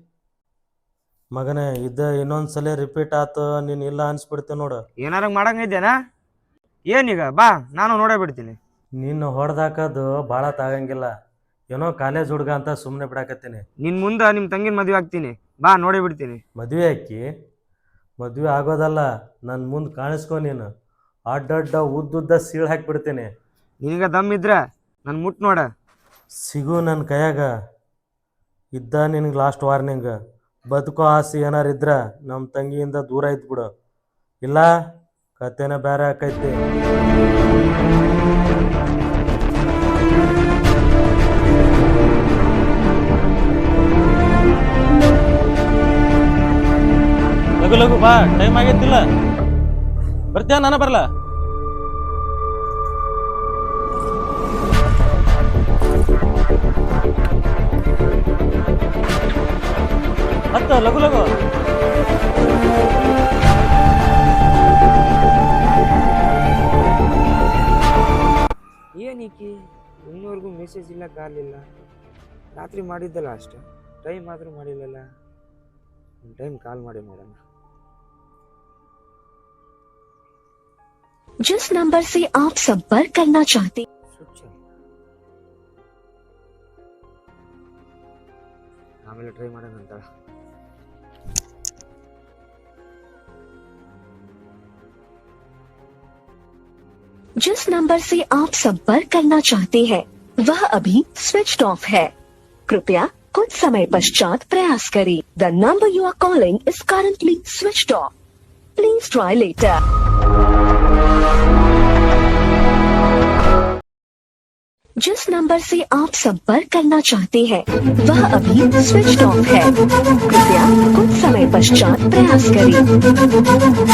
ಮಗನೇ ಇದ್ದ ಇನ್ನೊಂದ್ಸಲ ರಿಪೀಟ್ ಆತು ನೀನು ಇಲ್ಲ ಅನ್ಸ್ಬಿಡ್ತೇವೆ ನೋಡು ಏನಾರ ಮಾಡಂಗಿದ್ದೇನಾ ಏನೀಗ ಬಾ ನಾನು ನೋಡೇ ಬಿಡ್ತೀನಿ ನಿನ್ನ ಹೊಡೆದಾಕೋದು ಭಾಳ ತಾಗಂಗಿಲ್ಲ ಏನೋ ಕಾಲೇಜ್ ಹುಡುಗ ಅಂತ ಸುಮ್ಮನೆ ಬಿಡಾಕತ್ತೀನಿ ನಿನ್ ಮುಂದೆ ನಿಮ್ಮ ತಂಗಿನ ಮದುವೆ ಆಗ್ತೀನಿ ಬಾ ನೋಡೇ ಬಿಡ್ತೀನಿ ಮದುವೆ ಹಾಕಿ ಮದುವೆ ಆಗೋದಲ್ಲ ನನ್ನ ಮುಂದೆ ಕಾಣಿಸ್ಕೊ ನೀನು ಅಡ್ಡಡ್ಡ ಉದ್ದುದ್ದ ಸೀಳು ಹಾಕಿಬಿಡ್ತೀನಿ ನಿನಗ ದಮ್ ಇದ್ರ ನನ್ ಮುಟ್ ನೋಡ ಸಿಗು ನನ್ನ ಕೈಯಾಗ ಇದ್ದ ನಿನಗೆ ಲಾಸ್ಟ್ ವಾರ್ನಿಂಗ್ ಬದುಕೋ ಆಸೆ ಏನಾರು ಇದ್ರ ನಮ್ಮ ತಂಗಿಯಿಂದ ದೂರ ಇದ್ಬಿಡು ಇಲ್ಲ ಕತೆನ ಬೇರೆ ಆಕೈತಿ ಲಗು ಲಗು ಬಾ ಟೈಮ್ ಆಗೈತಿಲ್ಲ ಬರ್ತೀಯ ನಾನು ಬರಲ್ಲ ಹತ್ತ ಲಗು ಲಗು ಏನೀಕಿ ಇನ್ನೂವರೆಗೂ ಮೆಸೇಜ್ ಇಲ್ಲ ಕಾಲ್ ಇಲ್ಲ ರಾತ್ರಿ ಮಾಡಿದ್ದಲ್ಲ ಅಷ್ಟೆ ಟೈಮ್ ಆದರೂ ಮಾಡಿಲ್ಲಲ್ಲ ಒಂದು ಟೈಮ್ ಕಾಲ್ ಮಾಡಿ ನೋಡೋಣ जिस नंबर से आप संपर्क करना चाहते ಆಮೇಲೆ ಟ್ರೈ ಮಾಡೋಣ ಅಂತ जिस नंबर से आप संपर्क करना चाहते हैं वह अभी स्विच्ड ऑफ है कृपया कुछ समय पश्चात प्रयास करें the number you are calling is currently switched off please try later जिस नंबर से आप संपर्क करना चाहते हैं वह अभी स्विच्ड ऑफ है कृपया कुछ समय पश्चात प्रयास करें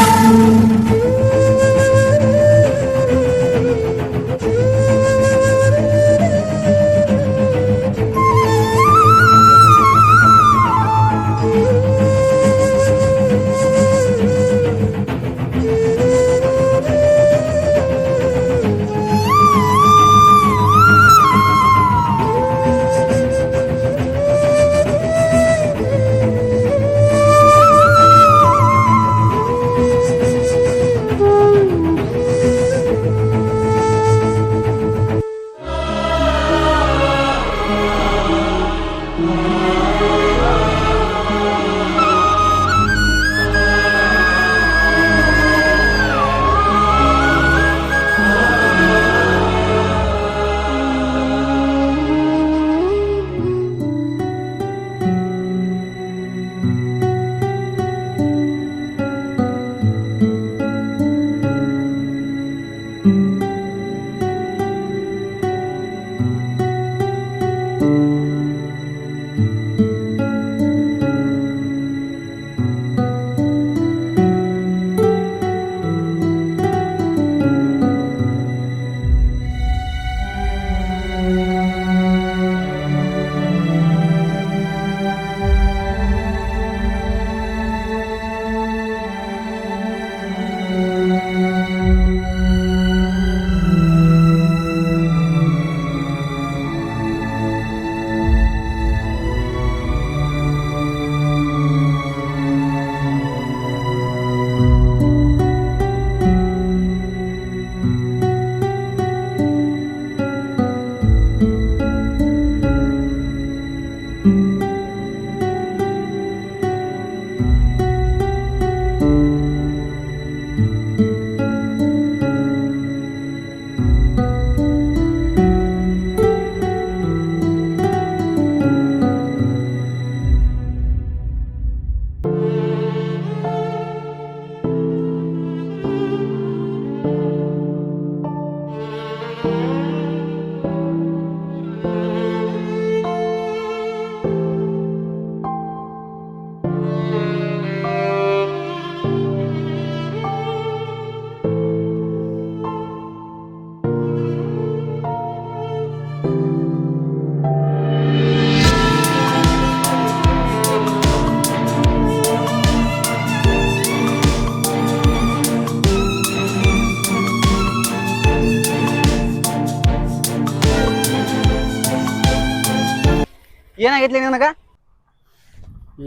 ಏನಾಗೈತ್ಲಿ ನನಗ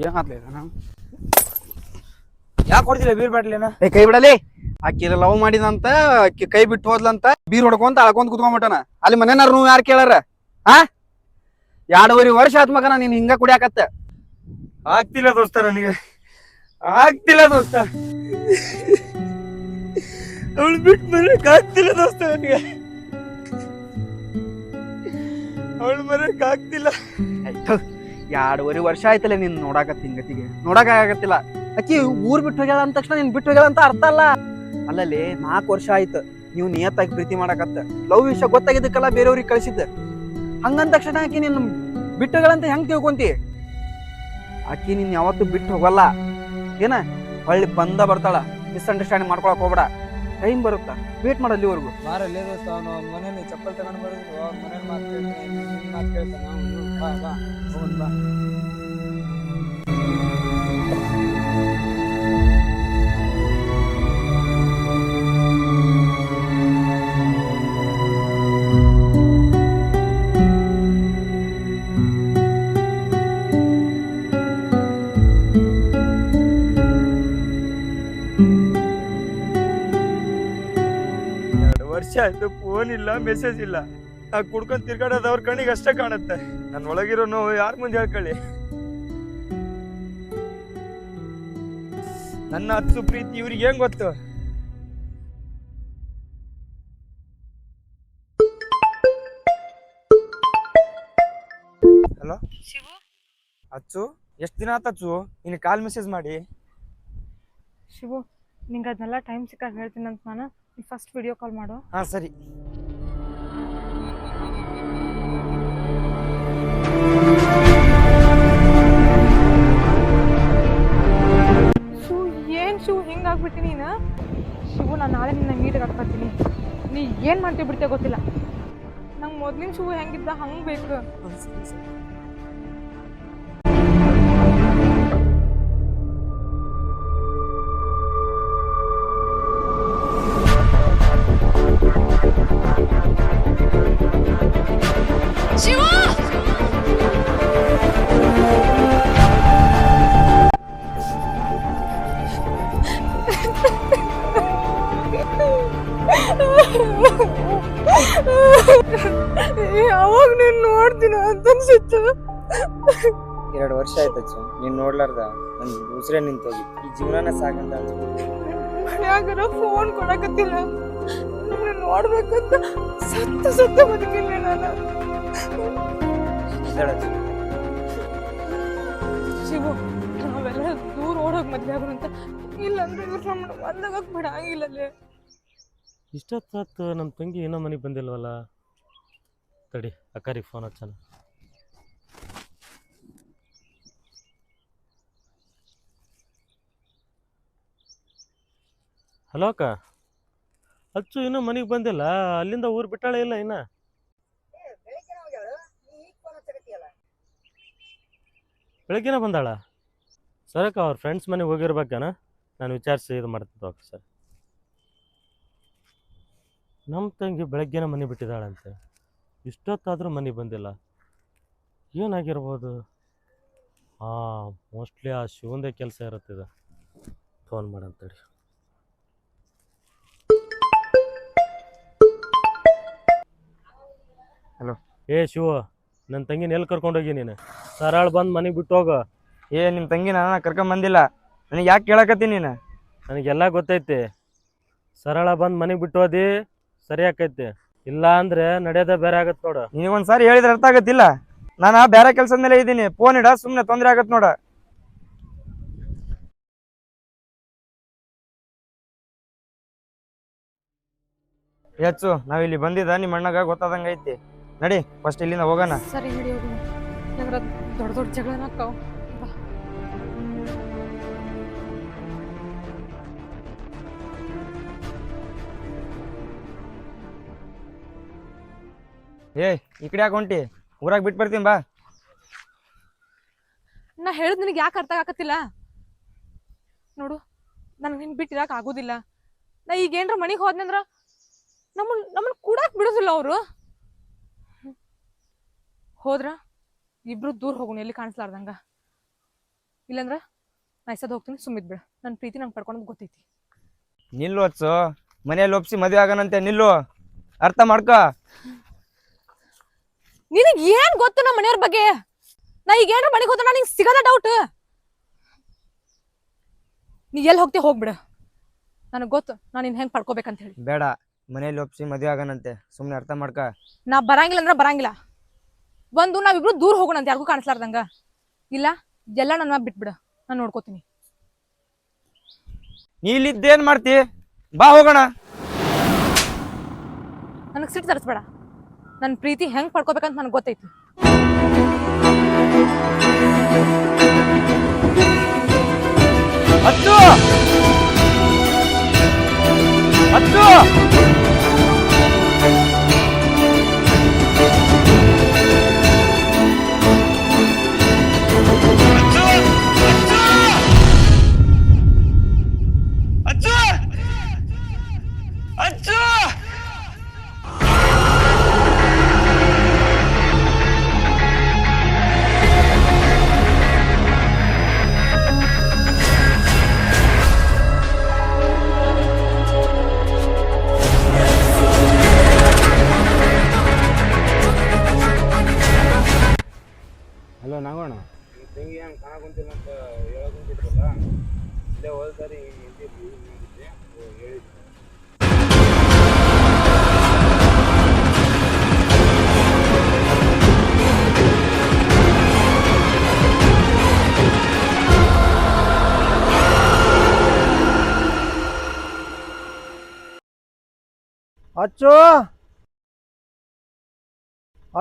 ಏನಾಗ್ಲಿ ನಾನು ಯಾಕೆ ಕೊಡ್ತಿಲ್ಲ ಬೀರ್ ಬಾಟ್ಲಿನ? ಕೈ ಬಿಡಲಿ. ಆಕಿ ಲವ್ ಮಾಡಿದಂತ ಆಕಿ ಕೈ ಬಿಟ್ಟು ಹೋದ್ಲಂತ ಬೀರ್ ಹೊಡ್ಕೊಂತ ಅಳ್ಕೊಂತ ಕುತ್ಕೊಂಡ್ಬಿಟ್ಟನ. ಅಲ್ಲಿ ಮನೆನಾರ ನೀವು ಯಾರು ಕೇಳಾರ? 2.5 ವರ್ಷ ಆತ್ ಮಗನ ನೀನ್ ಹಿಂಗ ಕುಡಿಯಾಕತ್ತ. ಆಗ್ತಿಲ್ಲ ದೋಸ್ತ, ನನಗೆ ಆಗ್ತಿಲ್ಲ ದೋಸ್ತ. ಅವಳು ಬಿಟ್ಟು ಬರಕ್ ಆಗ್ತಿಲ್ಲ ದೋಸ್ತ, ನನಗೆ ಅವಳು ಬರಕ್ ಆಗ್ತಿಲ್ಲ. 2.5 ವರ್ಷ ಆಯ್ತಲ್ಲ ನೀನ್ ನೋಡಾಕತ್ತಿ ಗತಿಗೆ ನೋಡಕ್ ಆಗತ್ತಿಲ್ಲ. ಆಕಿ ಊರ್ ಬಿಟ್ಟು ಹೋಗ್ಯಾಳ ಅಂದ ತಕ್ಷಣ ನೀನ್ ಬಿಟ್ಟು ಹೋಗ್ಯಾಳ ಅಂತ ಅರ್ಥ ಅಲ್ಲ. ಅಲ್ಲಲ್ಲಿ 4 ವರ್ಷ ಆಯ್ತು ನೀವು ನಿಯತ್ತಾಗಿ ಪ್ರೀತಿ ಮಾಡಕತ್ತ. ಲವ್ ವಿಷಯ ಗೊತ್ತಾಗಿದ್ದಕ್ಕಲ್ಲ ಬೇರೆಯವ್ರಿಗೆ ಕಳಿಸಿದ್ದ. ಹಂಗಂದ ತಕ್ಷಣ ಆಕಿ ನೀನ್ ಬಿಟ್ಟು ಹೋಗ್ಯಾಳ ಅಂತ ಹೆಂಗ್ ತಿಳ್ಕೊಂತಿ? ಆಕಿ ನೀನ್ ಯಾವತ್ತು ಬಿಟ್ಟು ಹೋಗಲ್ಲ. ಏನ ಹೊಳ್ಳಿ ಬರ್ತಾಳ. ಮಿಸ್ಅಂಡರ್ಸ್ಟ್ಯಾಂಡಿಂಗ್ ಮಾಡ್ಕೊಳಕ್ ಹೋಗ್ಬೇಡ. ಟೈಮ್ ಬರುತ್ತಾ, ವೇಟ್ ಮಾಡಲ್ಲಿವರೆಗೂ. ಮಾರಲ್ಲೇ ದೋಸ್ತ, ಅವನು ಅವ್ನ ಮನೇಲಿ ಚಪ್ಪಲ್ ತಗೊಂಡ್ ಬರೋದು, ಅವ್ರ ಮನೇಲಿ ಮಾತು ಕೇಳ್ತಾನೆ, ನಿನ್ ಮಾತು ಕೇಳ್ತಾನೆ ಅವನು. ಬಾ ಬಾ ಹೋಗೋಣ ಬಾ. ವರ್ಷ ಆಯ್ತು, ಫೋನ್ ಇಲ್ಲ, ಮೆಸೇಜ್ ಇಲ್ಲ. ನಾ ಕುಡ್ಕೊಂಡ್ ತಿರ್ಗಾಡೋದು ಅವ್ರ ಕಣ್ಣಿಗೆ ಅಷ್ಟೇ ಕಾಣುತ್ತೆ. ನನ್ನ ಒಳಗಿರೋ ನೋವು ಯಾರ ಮುಂದೆ ಹೇಳ್ಕೊಳ್ಳಿ? ನನ್ನ ಹತ್ತು ಪ್ರೀತಿ ಇವ್ರಿಗೆ ಹೆಂಗ್ ಗೊತ್ತು? ಹಲೋ ಅಚ್ಚು, ಎಷ್ಟು ದಿನ ಆತ ಅಚ್ಚು ನಿನ್ ಕಾಲ್ ಮೆಸೇಜ್ ಮಾಡಿ? ಶಿವು, ನಿಂಗೆ ಅದನ್ನೆಲ್ಲ ಟೈಮ್ ಸಿಕ್ಕಾಗ ಹೇಳ್ತೀನಿ ಅಂತ ನಾನು. ಫಸ್ಟ್ ವಿಡಿಯೋ ಕಾಲ್ ಮಾಡು. ಹಾ ಸರಿ. ಶಿವು ಹಿಂಗಾಗ್ಬಿಟ್ಟು ನೀನು. ಶಿವು, ನಾನು ನಾಳೆ ನಿನ್ನ ಮೀಟಿಗೆ ಹಾಕ್ತೀನಿ. ನೀ ಏನು ಮಾಡ್ತೀವಿ ಬಿಡ್ತೇ ಗೊತ್ತಿಲ್ಲ. ನಂಗೆ ಮೊದ್ಲಿನ ಶಿವು ಹೆಂಗಿದ್ದ ಹಂಗೆ ಬೇಕು. ಯಾವಾಗ ನೀನು ನೋಡ್ತೀನಿ ಅಂತ ಅನ್ಸಿತ್ತು. 2 ವರ್ಷ ಆಯ್ತು ನೀನ್ ನೋಡ್ಲಾರ್ದ ನನ್ ಉಸಿರೇ ನಿಂತೋಗಿ. ಈ ಜೀವನನ ಸಾಕಂತ ಮನ್ಯಾಗರ ಫೋನ್ ಕೊಡಕತ್ತಿಲ್ಲ. ನೋಡ್ಬೇಕಂತ ಸತ್ತ ಬದುಕಿಲ್ಲ ನಾನು. ಶಿವು, ನಾವೆಲ್ಲ ದೂರ ಓಡೋಗಿ ಮದ್ವೆ ಆಗೋಣ. ಇಲ್ಲಂದ್ರೆ ಇವ್ರು ನಮ್ಮನ್ನ ಒಂದಾಗಕ್ಕೆ ಬಿಡಂಗಿಲ್ಲಲ್ಲೇ. ಇಷ್ಟೊತ್ತು ನಮ್ಮ ತಂಗಿ ಏನೋ ಮನೆಗೆ ಬಂದಿಲ್ವಲ್ಲ. ತಡಿ, ಅಕ್ಕಾರಿಗೆ ಫೋನ್ ಹಚ್ಚೋಣ. ಹಲೋ ಅಕ್ಕ, ಅಚ್ಚು ಇನ್ನೂ ಮನೆಗೆ ಬಂದಿಲ್ಲ. ಅಲ್ಲಿಂದ ಊರು ಬಿಟ್ಟಾಳೆ ಇಲ್ಲ ಇನ್ನ? ಬೆಳಗ್ಗೆನೇ ಬಂದಾಳ? ಸರಕ್ಕ ಅವ್ರ ಫ್ರೆಂಡ್ಸ್ ಮನೆಗೆ ಹೋಗಿರ್ಬೇಕನ. ನಾನು ವಿಚಾರಿಸಿ ಇದು ಮಾಡ್ತಿದ್ದೆ ಸರ್. ನಮ್ಮ ತಂಗಿ ಬೆಳಗ್ಗೆನೇ ಮನೆ ಬಿಟ್ಟಿದ್ದಾಳಂತೆ. ಇಷ್ಟೊತ್ತಾದರೂ ಮನೆ ಬಂದಿಲ್ಲ. ಏನಾಗಿರ್ಬೋದು? ಮೋಸ್ಟ್ಲಿ ಆ ಶಿವಂದೇ ಕೆಲಸ ಇರುತ್ತಿದೆ. ಫೋನ್ ಮಾಡಂತೇಳಿ. ಹಲೋ. ಶಿವ, ನನ್ನ ತಂಗಿನ ಎಲ್ಲಿ ಕರ್ಕೊಂಡೋಗಿ ನೀನು? ಸರಳ ಬಂದು ಮನೆಗೆ ಬಿಟ್ಟು ಹೋಗ. ನಿಮ್ಮ ತಂಗಿ ನಾನು ಕರ್ಕೊಂಡ್ ಬಂದಿಲ್ಲ. ನನಗೆ ಯಾಕೆ ಕೇಳಕತ್ತೀನಿ ನೀನು? ನನಗೆಲ್ಲ ಗೊತ್ತೈತಿ. ಸರಳ ಬಂದು ಮನೆಗೆ ಬಿಟ್ಟು ಹೋದಿ ಸರಿ ಆಕೈತಿ. ಇಲ್ಲ ಅಂದ್ರೆ ನಡೆಯೋದೇ ಬೇರೆ ಆಗತ್ತೆ ನೋಡು. ನೀವೊಂದ್ಸಾರಿ ಹೇಳಿದ್ರೆ ಅರ್ಥ ಆಗತ್ತಿಲ್ಲ. ನಾನು ಬೇರೆ ಕೆಲಸದ ಮೇಲೆ ಇದ್ದೀನಿ. ಫೋನ್ ಇಡ, ಸುಮ್ಮನೆ ತೊಂದರೆ ಆಗತ್ತೆ ನೋಡ. ಹೆಚ್ಚು ನಾವಿಲ್ಲಿ ಬಂದಿದ್ದ ನಿಮ್ಮ ಅಣ್ಣಗ ಗೊತ್ತಾದಂಗ ಐತಿ. ನಡಿ ಫಸ್ಟ್ ಇಲ್ಲಿಂದ ಹೋಗೋಣ. ಸರಿ, ನಡಿ ಹೋಗೋಣ. ನಂಗೆ ದೊಡ್ಡ ದೊಡ್ಡ ಜಗಳನ ಅಕ್ಕಾವ. ಈ ಕಡೆ ಯಾಕೆ ಹೊಂಟಿ? ಊರಾಗ ಬಿಟ್ಟು ಬರ್ತೀನಿ ಬಾ. ನಾ ಹೇಳಿದ್ ನಿನಗೆ ಯಾಕೆ ಅರ್ಥ ಆಗತ್ತಿಲ್ಲ ನೋಡು. ನನಗೆ ನಿನ್ ಬಿಟ್ಟಿರಕ್ ಆಗೋದಿಲ್ಲ. ನಾ ಈಗ ಏನ್ರ ಮನೆಗೆ ಹೋದ್ನಂದ್ರ ನಮ್ಮನ್ನ ಕೂಡಾಕ್ ಬಿಡೋದಿಲ್ಲ ಅವರು. ಹೋದ್ರ ಇಬ್ರು ದೂರ ಹೋಗೋಣ ಎಲ್ಲಿ ಕಾಣಿಸ್ಲಾರ್ದಂಗ. ಇಲ್ಲಂದ್ರ ನಾ ಇಸದ್ ಹೋಗ್ತೀನಿ, ಸುಮ್ಮಿದ್ಬಿಡ. ನನ್ನ ಪ್ರೀತಿ ನಂಗೆ ಪಡ್ಕೊಳೋದು ಗೊತ್ತೈತಿ. ನಿಲ್ಲು ಹೊತ್ಸು, ಮನೇಲಿ ಒಪ್ಸಿ ಮದುವೆ ಆಗನಂತೆ, ನಿಲ್ಲು, ಅರ್ಥ ಮಾಡ್ಕ. ನಿನಗೆ ಏನ್ ಗೊತ್ತು ನಮ್ಮ ಮನೆಯವ್ರ ಬಗ್ಗೆ? ನಾ ಈಗ ಏನ್ರ ಮನೆಗೆ ಹೋದ ನಿಂಗೆ ಸಿಗದ ಡೌಟ್. ನೀ ಎಲ್ಲಿ ಹೋಗ್ತಿ ಹೋಗ್ಬಿಡ, ನನಗೆ ಗೊತ್ತು ನಾನು ನಿನ್ ಹೆಂಗ್ ಪಡ್ಕೋಬೇಕಂತ ಹೇಳಿ. ಬೇಡ, ಮನೇಲಿ ಒಪ್ಸಿ ಮದುವೆ ಆಗನಂತೆ, ಸುಮ್ಮನೆ ಅರ್ಥ ಮಾಡ್ಕ. ನಾ ಬರಂಗಿಲ್ಲ ಅಂದ್ರ ಬರಂಗಿಲ್ಲ. ಒಂದು ನಾವಿಬ್ರು ದೂರ ಹೋಗೋಣಂತ, ಯಾರಿಗೂ ಕಾಣಿಸ್ಲಾರ್ದಂಗ. ಇಲ್ಲ ಎಲ್ಲ ನನ್ನ ಬಿಟ್ಬಿಡ, ನಾನು ನೋಡ್ಕೋತೀನಿ. ನೀ ಇಲ್ಲಿದ್ದೇನ್ ಮಾಡ್ತಿ? ಬಾ ಹೋಗೋಣ. ನನಗೆ ಸಿಟ್ಟು ತರಿಸ್ಬೇಡ. ನನ್ನ ಪ್ರೀತಿ ಹೆಂಗ್ ಪಡ್ಕೋಬೇಕಂತ ನನಗೆ ಗೊತ್ತೈತಿ. ಅಚ್ಚು ಅಚ್ಚು ಹಲೋ ನಾಗೋಣ, ತಂಗಿ ಏನು ಕಾಣಕೊಂತಿಲ್ಲ ಅಂತ ಹೇಳಕೊಂತಿದ್ರಲ್ಲ, ಇಲ್ಲೇ ಹೋದ ಸಾರಿ ಹೇಳಿದ್ದೆ. ಅಚ್ಚು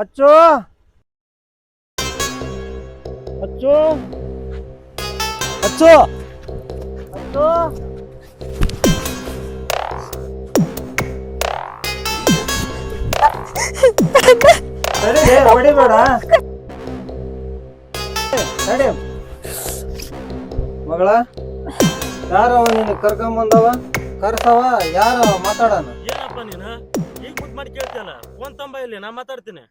ಅಚ್ಚು ಅಚ್ಚು ಅಚ್ಚು ಅಚ್ಚು ಹೊಡಿಬೇಡ. ನಡಿ ಮಗಳ, ಯಾರವ ನೀನು ಕರ್ಕೊಂಬಂದವ? ಕರ್ಸವ, ಯಾರವ? ಮಾತಾಡೋಣ. ಏನಪ್ಪ ನೀನು ಈಗ ಮುದ್ದು ಮಾಡಿ ಕೇಳ್ತಿಯಲ್ಲ? ಫೋನ್ ತಂಬ ಇಲ್ಲಿ, ನಾ ಮಾತಾಡ್ತೀನಿ.